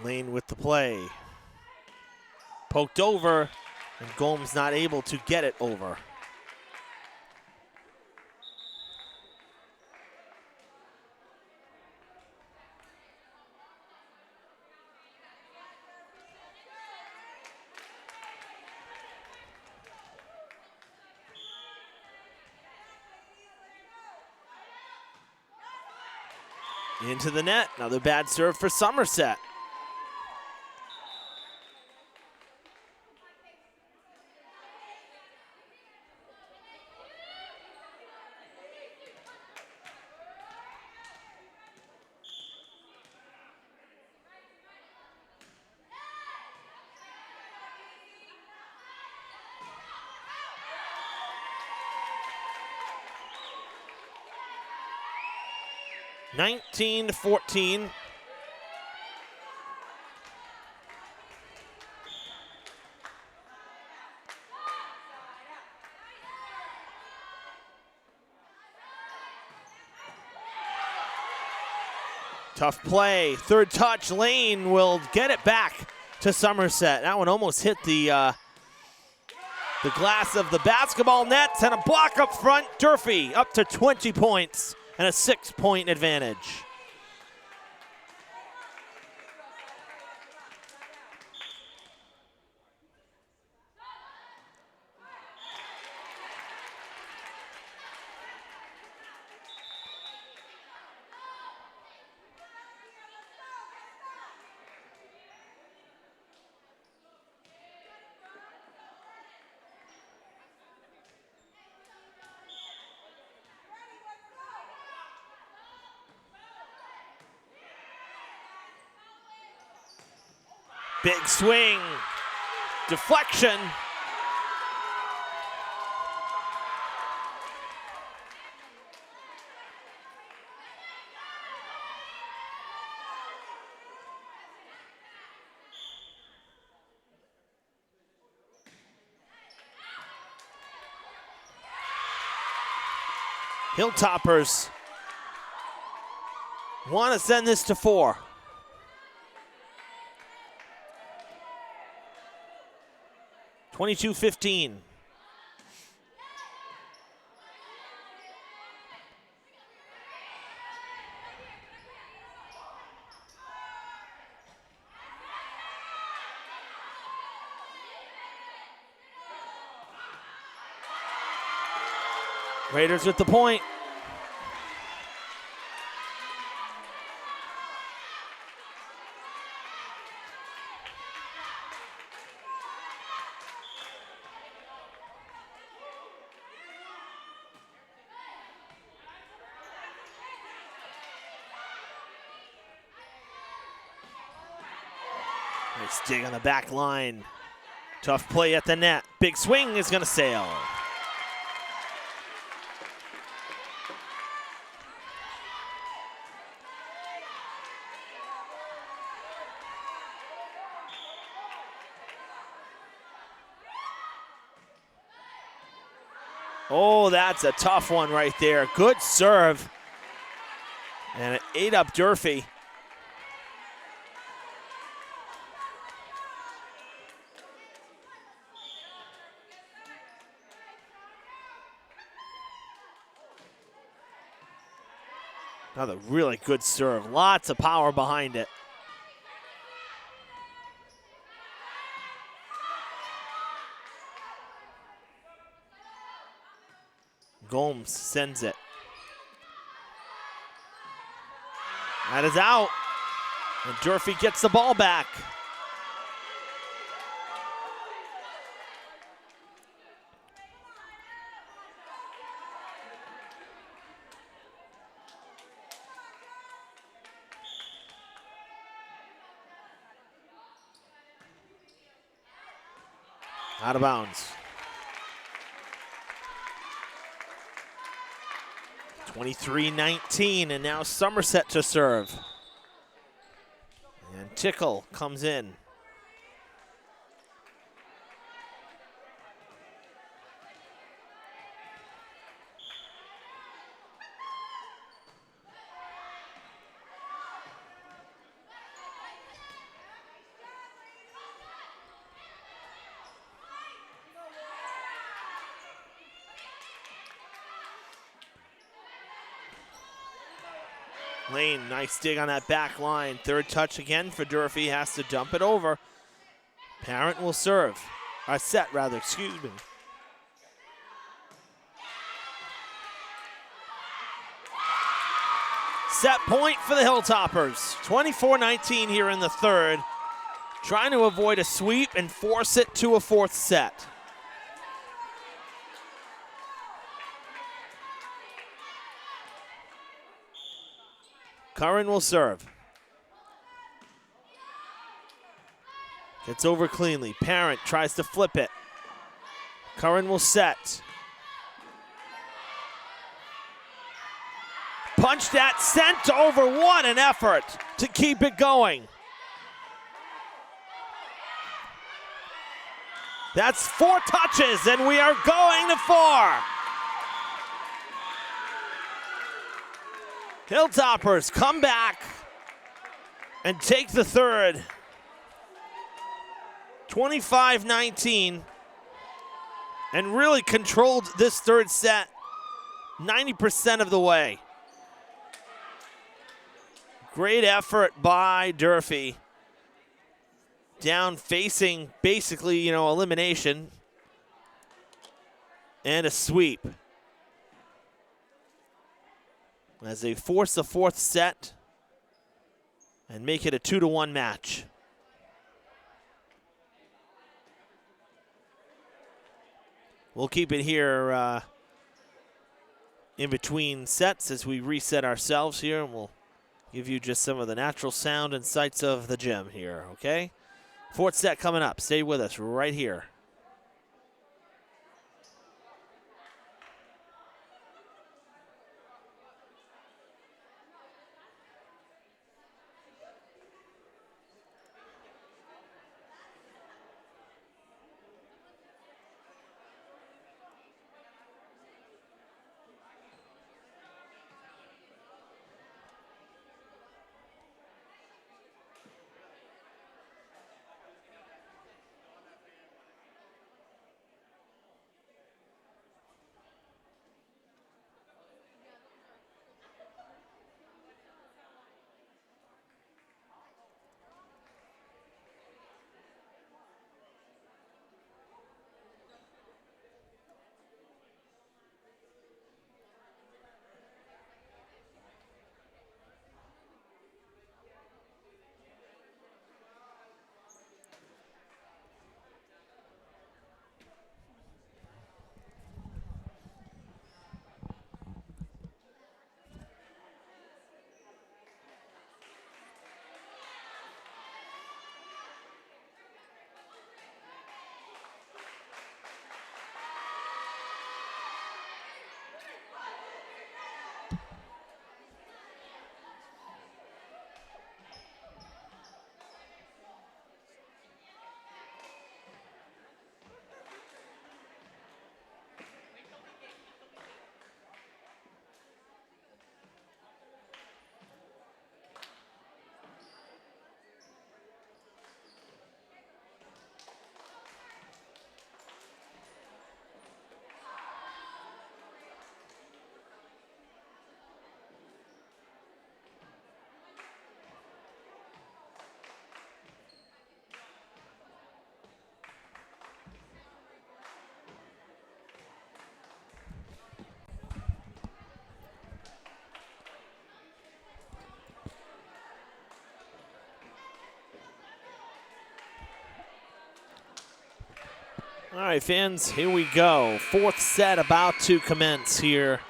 Speaker 1: Lane with the play. Poked over, and Gomes not able to get it over. Into the net, another bad serve for Somerset. (19-14). Tough play, third touch, Lane will get it back to Somerset. That one almost hit the glass of the basketball nets, and a block up front. Durfee up to 20 points and a 6-point advantage. Big swing. Deflection. Hilltoppers want to send this to 4. (22-15). Raiders with the point. Nice dig on the back line. Tough play at the net. Big swing is going to sail. Oh, that's a tough one right there. Good serve. And it ate up Durfee. Another really good serve. Lots of power behind it. Gomes sends it. That is out. And Durfee gets the ball back. Out of bounds. 23-19, and now Somerset to serve. And Tickle comes in. Lane, nice dig on that back line. Third touch again for Durfee, has to dump it over. Parent will serve. Set, rather, excuse me. Set point for the Hilltoppers. 24-19 here in the third. Trying to avoid a sweep and force it to a fourth set. Curran will serve. Gets over cleanly. Parent tries to flip it. Curran will set. Punch that, sent over. What an effort to keep it going. That's 4 touches, and we are going to 4. Hilltoppers come back and take the third. 25-19, and really controlled this third set 90% of the way. Great effort by Durfee. Down facing basically, elimination. And a sweep. As they force the fourth set and make it a 2-1 match. We'll keep it here in between sets as we reset ourselves here, and we'll give you just some of the natural sound and sights of the gym here, okay? Fourth set coming up. Stay with us right here. All right, fans, here we go. Fourth set about to commence here.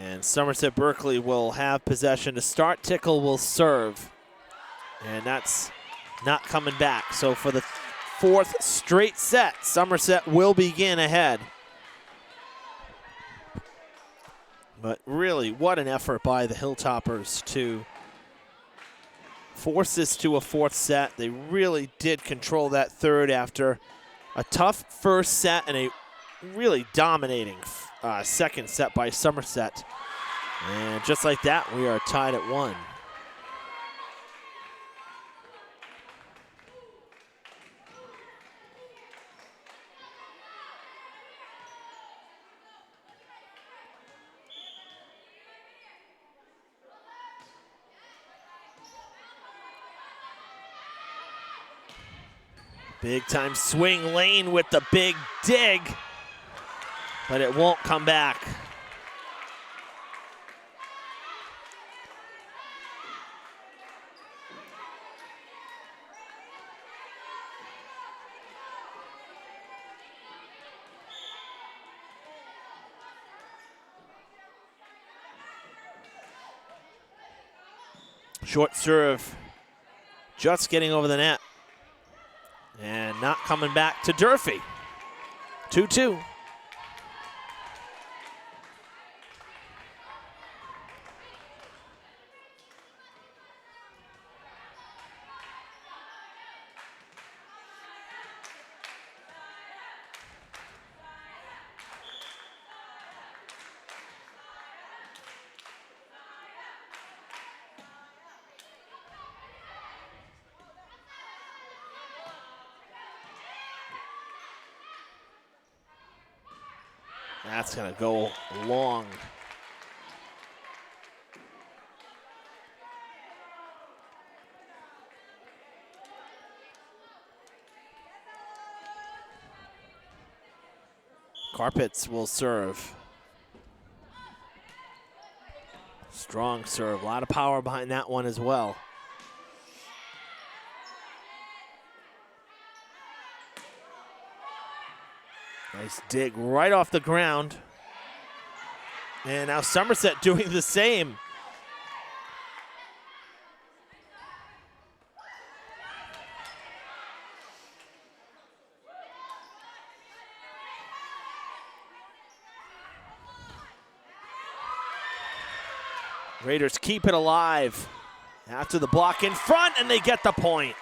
Speaker 1: And Somerset-Berkley will have possession to start. Tickle will serve. And that's not coming back. So for the fourth straight set, Somerset will begin ahead. But really, what an effort by the Hilltoppers to force this to a fourth set. They really did control that third after a tough first set and a really dominating second set by Somerset. And just like that, we are tied at 1. Big time swing lane with the big dig, but it won't come back. Short serve, just getting over the net. And not coming back to Durfee. 2-2. That's going to go long. Carpets will serve. Strong serve. A lot of power behind that one as well. Nice dig right off the ground. And now Somerset doing the same. Raiders keep it alive. After the block in front, and they get the point.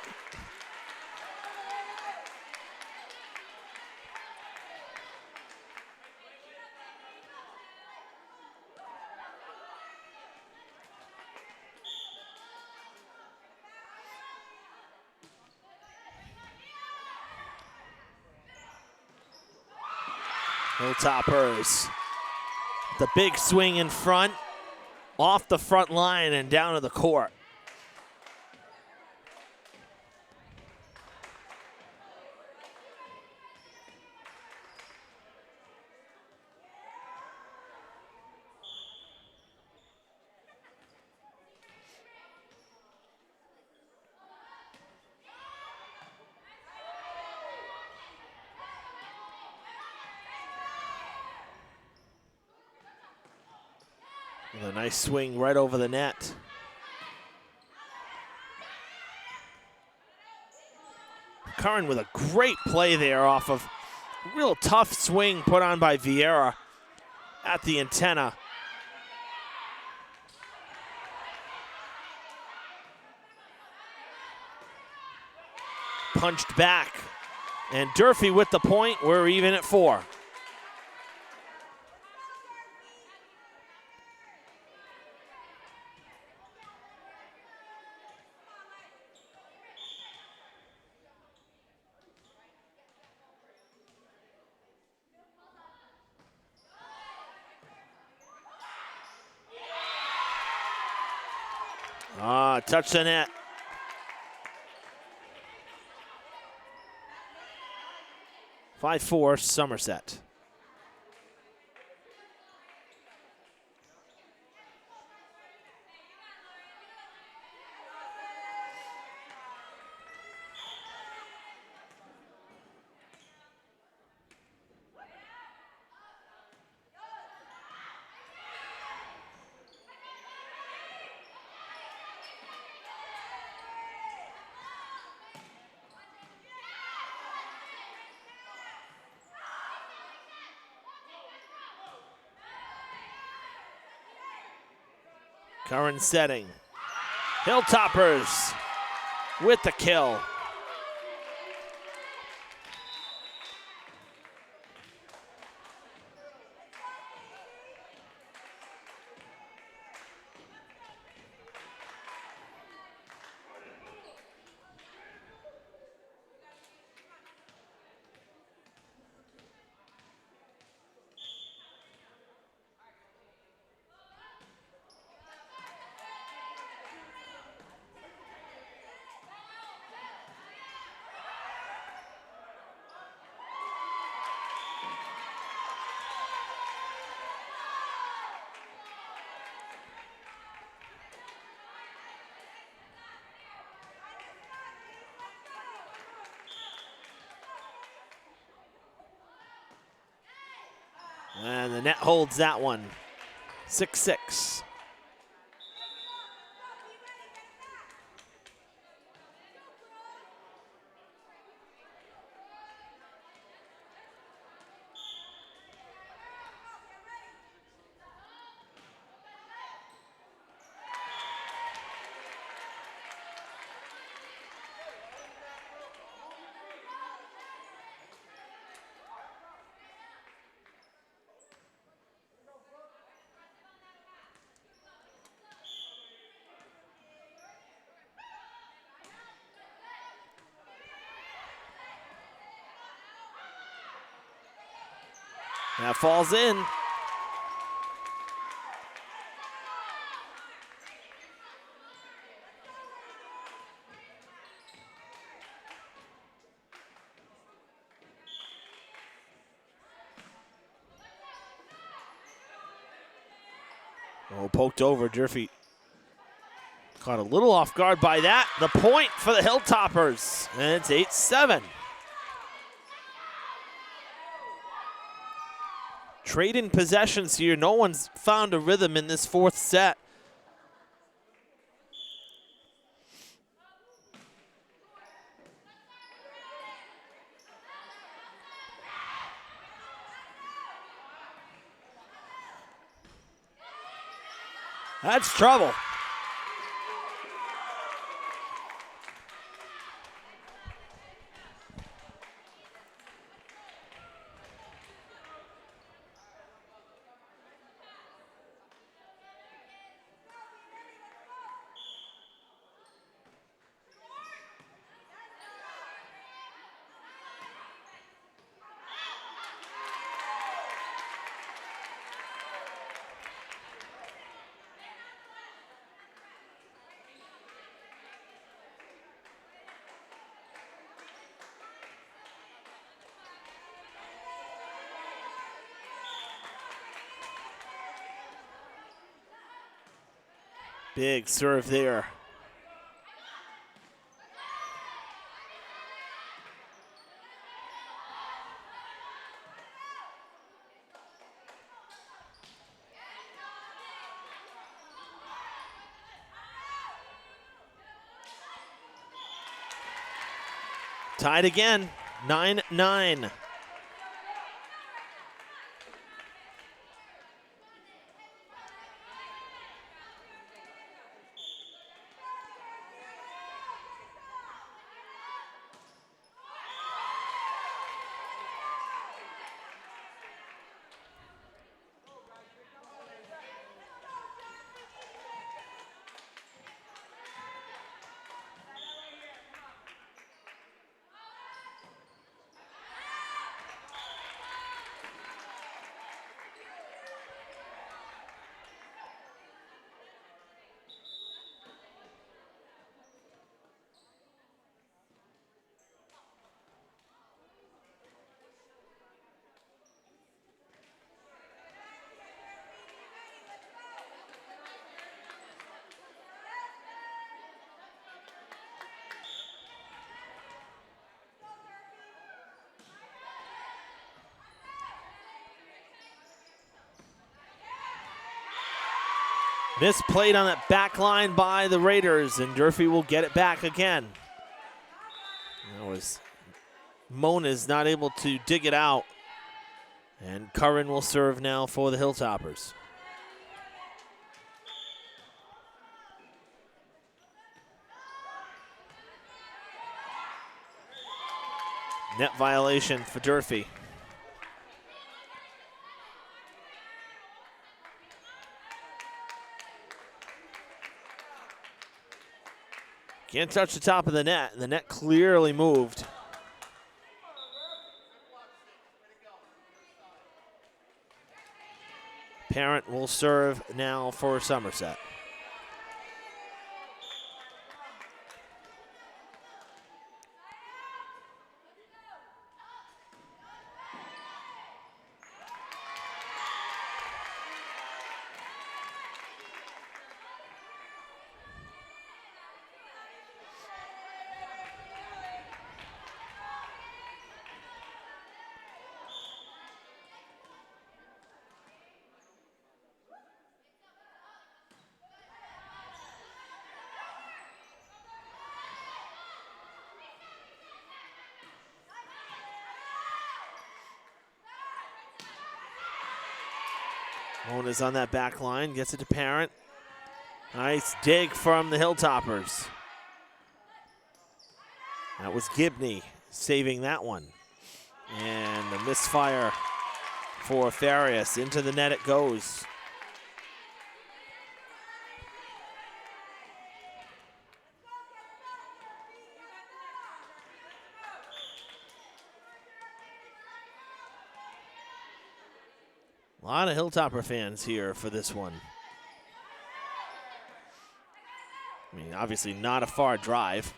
Speaker 1: Hilltoppers. The big swing in front, off the front line and down to the court. With a nice swing right over the net. Curran with a great play there off of a real tough swing put on by Vieira at the antenna. Punched back. And Durfee with the point. We're even at 4. Touch the net. Five, 5-4 Somerset. Curran setting. Hilltoppers with the kill. And the net holds that one. 6-6. That falls in. Oh, poked over. Durfee caught a little off guard by that. The point for the Hilltoppers, and it's 8-7. Trading possessions here. No one's found a rhythm in this fourth set. That's trouble. Big serve there. Tied again, 9-9. Misplayed on that back line by the Raiders, and Durfee will get it back again. That was Mona's not able to dig it out. And Curran will serve now for the Hilltoppers. Net violation for Durfee. Can't touch the top of the net, and the net clearly moved. Parent will serve now for Somerset. Mona's on that back line, gets it to Parent. Nice dig from the Hilltoppers. That was Gibney saving that one. And the misfire for Farias. Into the net it goes. A lot of Hilltopper fans here for this one. I mean, obviously not a far drive.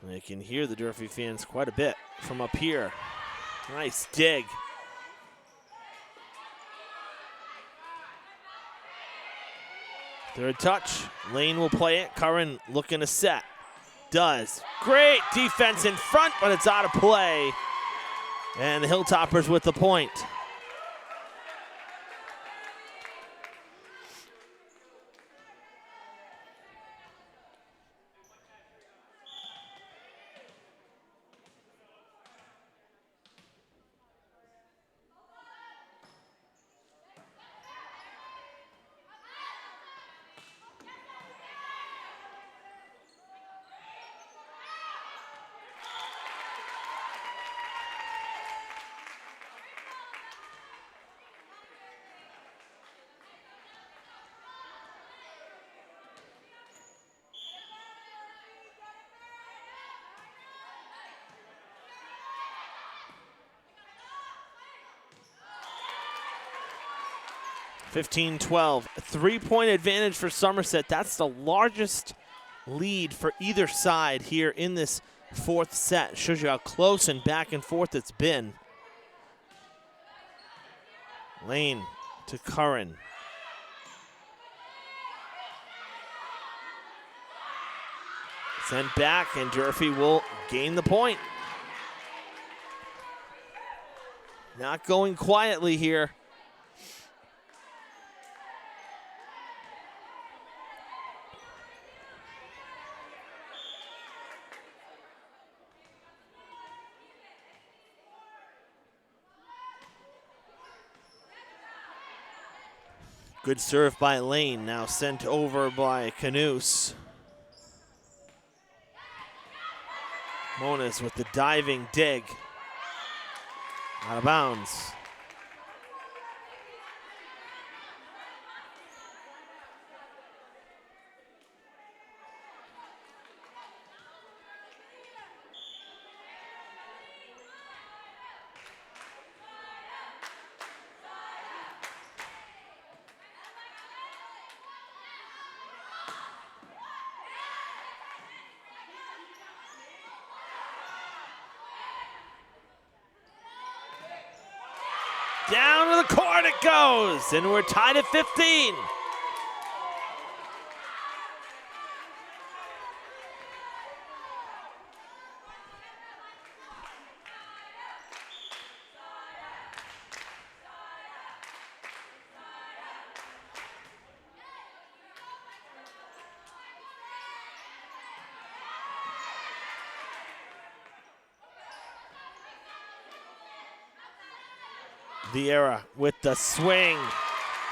Speaker 1: And you can hear the Durfee fans quite a bit from up here. Nice dig. Third touch. Lane will play it. Curran looking to set. Does. Great defense in front, but it's out of play. And the Hilltoppers with the point. 15-12. 3-point advantage for Somerset. That's the largest lead for either side here in this fourth set. Shows you how close and back and forth it's been. Lane to Curran. Sent back, and Durfee will gain the point. Not going quietly here. Good serve by Lane, now sent over by Canoose. Moniz with the diving dig. Out of bounds. Down to the court it goes, and we're tied at 15. Vieira with the swing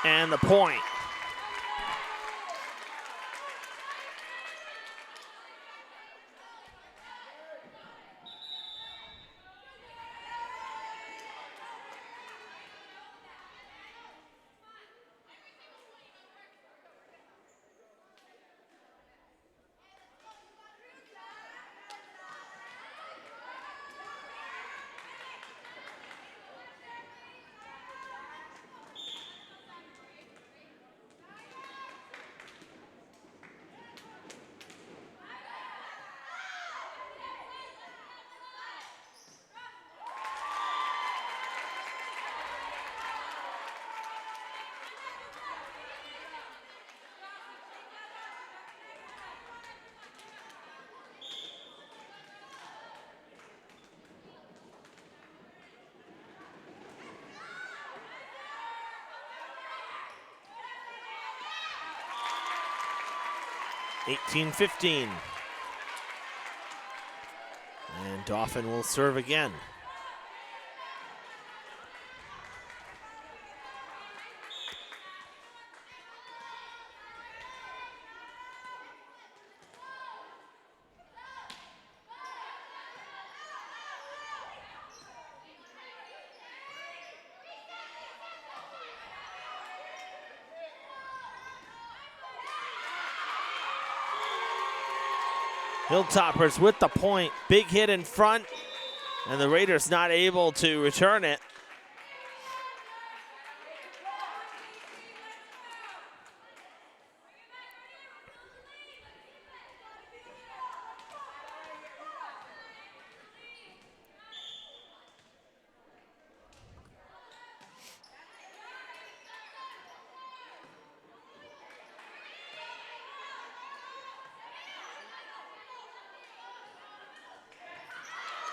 Speaker 1: and the point. (18-15). And Dauphin will serve again. Hilltoppers with the point. Big hit in front, and the Raiders not able to return it.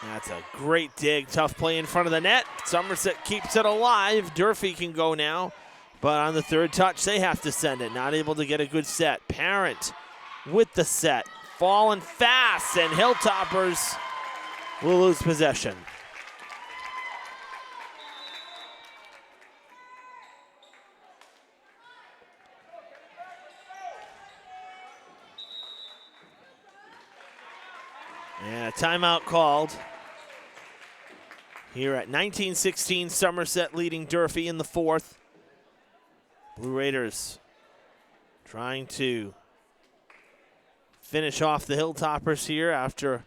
Speaker 1: That's a great dig. Tough play in front of the net. Somerset keeps it alive. Durfee can go now. But on the third touch, they have to send it. Not able to get a good set. Parent with the set. Falling fast, and Hilltoppers will lose possession. And a timeout called. Here at 19-16, Somerset leading Durfee in the fourth. Blue Raiders trying to finish off the Hilltoppers here after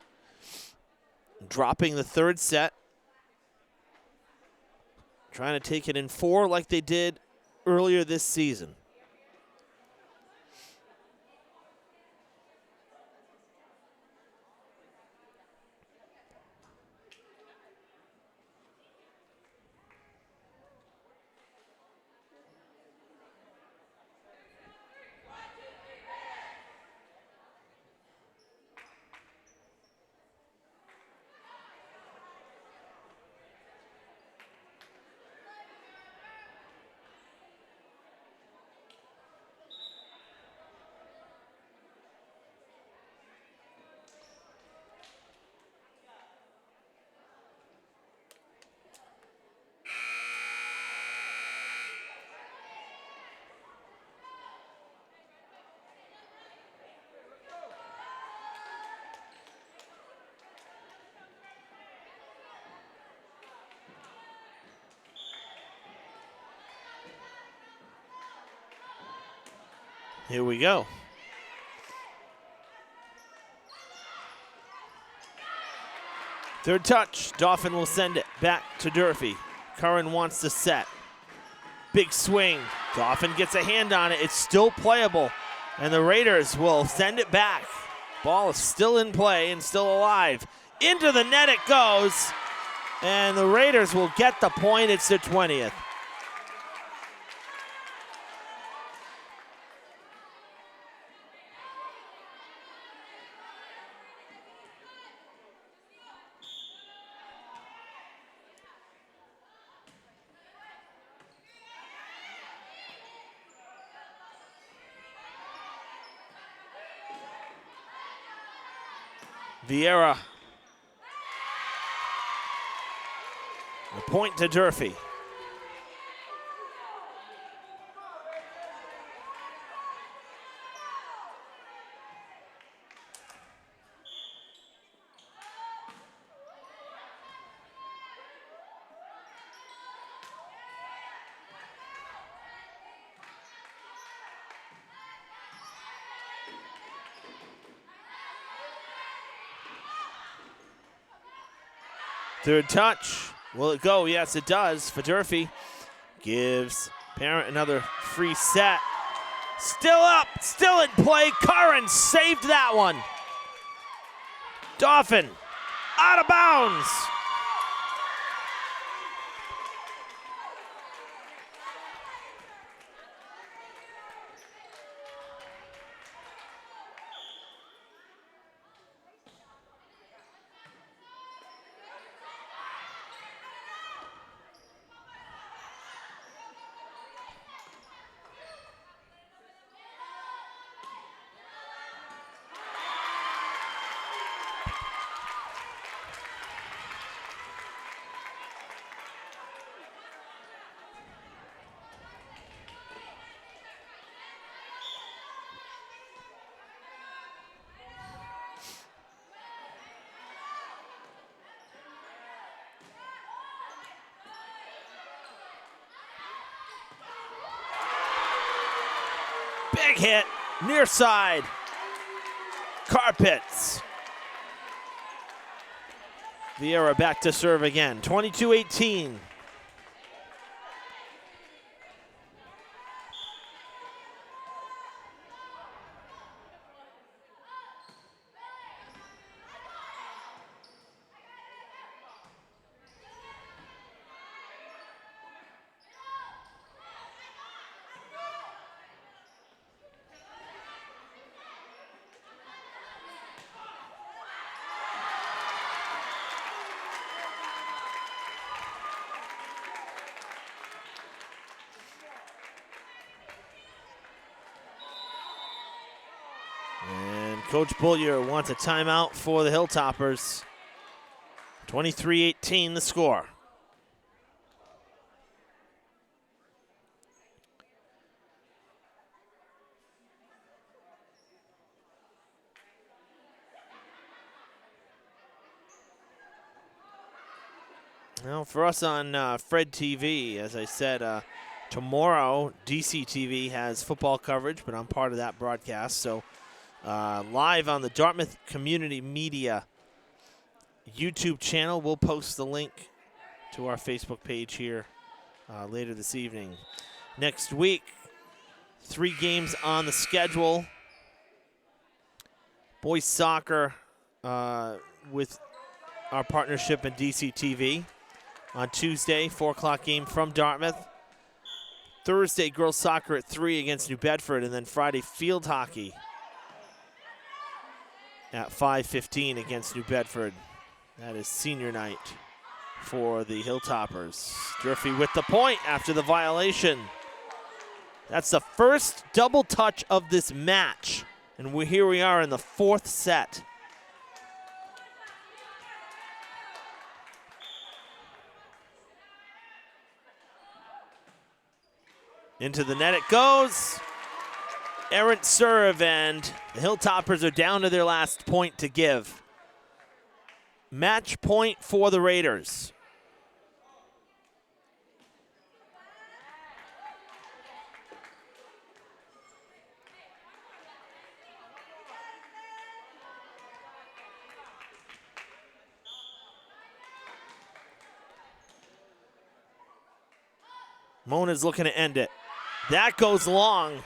Speaker 1: dropping the third set. Trying to take it in four like they did earlier this season. Here we go. Third touch. Dauphin will send it back to Durfee. Curran wants to set. Big swing. Dauphin gets a hand on it. It's still playable. And the Raiders will send it back. Ball is still in play and still alive. Into the net it goes. And the Raiders will get the point. It's their 20th. Vieira. The point to Durfee. Third touch. Will it go? Yes, it does for Durfee. Gives Parent another free set. Still up, still in play. Curran saved that one. Dauphin out of bounds. Big hit, near side. Carpets. Vieira back to serve again. 22-18. And Coach Bullier wants a timeout for the Hilltoppers. 23-18 the score. Well, for us on Fred TV, as I said, tomorrow DC TV has football coverage, but I'm part of that broadcast. So live on the Dartmouth Community Media YouTube channel. We'll post the link to our Facebook page here later this evening. next week. 3 games on the schedule. Boys soccer with our partnership at DCTV on Tuesday, 4 o'clock game from Dartmouth. Thursday, girls soccer at 3 against New Bedford, and then Friday, field hockey at 5:15 against New Bedford. That is senior night for the Hilltoppers. Durfee with the point after the violation. That's the first double touch of this match, and here we are in the 4th set. Into the net it goes. Errant serve, and the Hilltoppers are down to their last point to give. Match point for the Raiders. Mona's looking to end it. That goes long,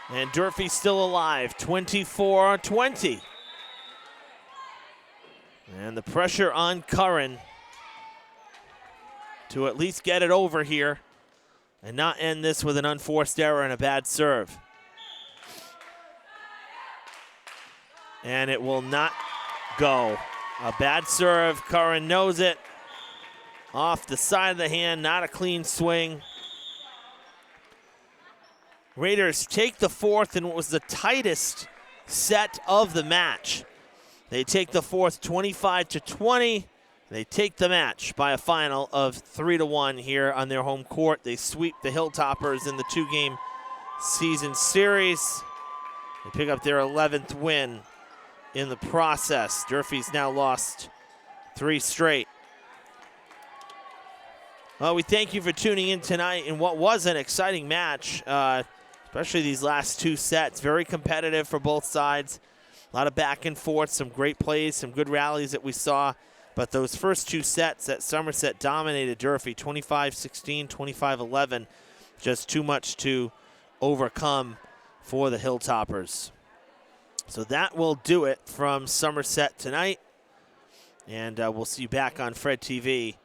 Speaker 1: and Durfee's still alive, 24-20. And the pressure on Curran to at least get it over here and not end this with an unforced error and a bad serve. And it will not go. A bad serve, Curran knows it. Off the side of the hand, not a clean swing. Raiders take the 4th in what was the tightest set of the match. They take the 4th 25-20. They take the match by a final of 3-1 here on their home court. They sweep the Hilltoppers in the 2-game season series. They pick up their 11th win in the process. Durfee's now lost 3 straight. Well, we thank you for tuning in tonight in what was an exciting match. Especially these last 2 sets. Very competitive for both sides. A lot of back and forth, some great plays, some good rallies that we saw. But those first 2 sets at Somerset dominated Durfee, 25-16, 25-11. Just too much to overcome for the Hilltoppers. So that will do it from Somerset tonight. And we'll see you back on Fred TV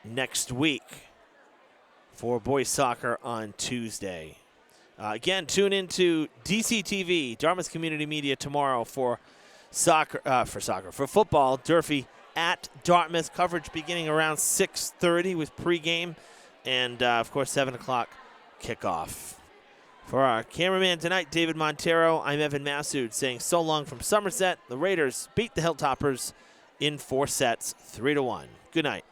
Speaker 1: next week for boys soccer on Tuesday. Again, tune into DCTV, Dartmouth Community Media, tomorrow for football. Durfee at Dartmouth. Coverage beginning around 6:30 with pregame, and of course 7 o'clock kickoff. For our cameraman tonight, David Montero, I'm Evan Massoud saying so long from Somerset. The Raiders beat the Hilltoppers in 4 sets, 3-1. Good night.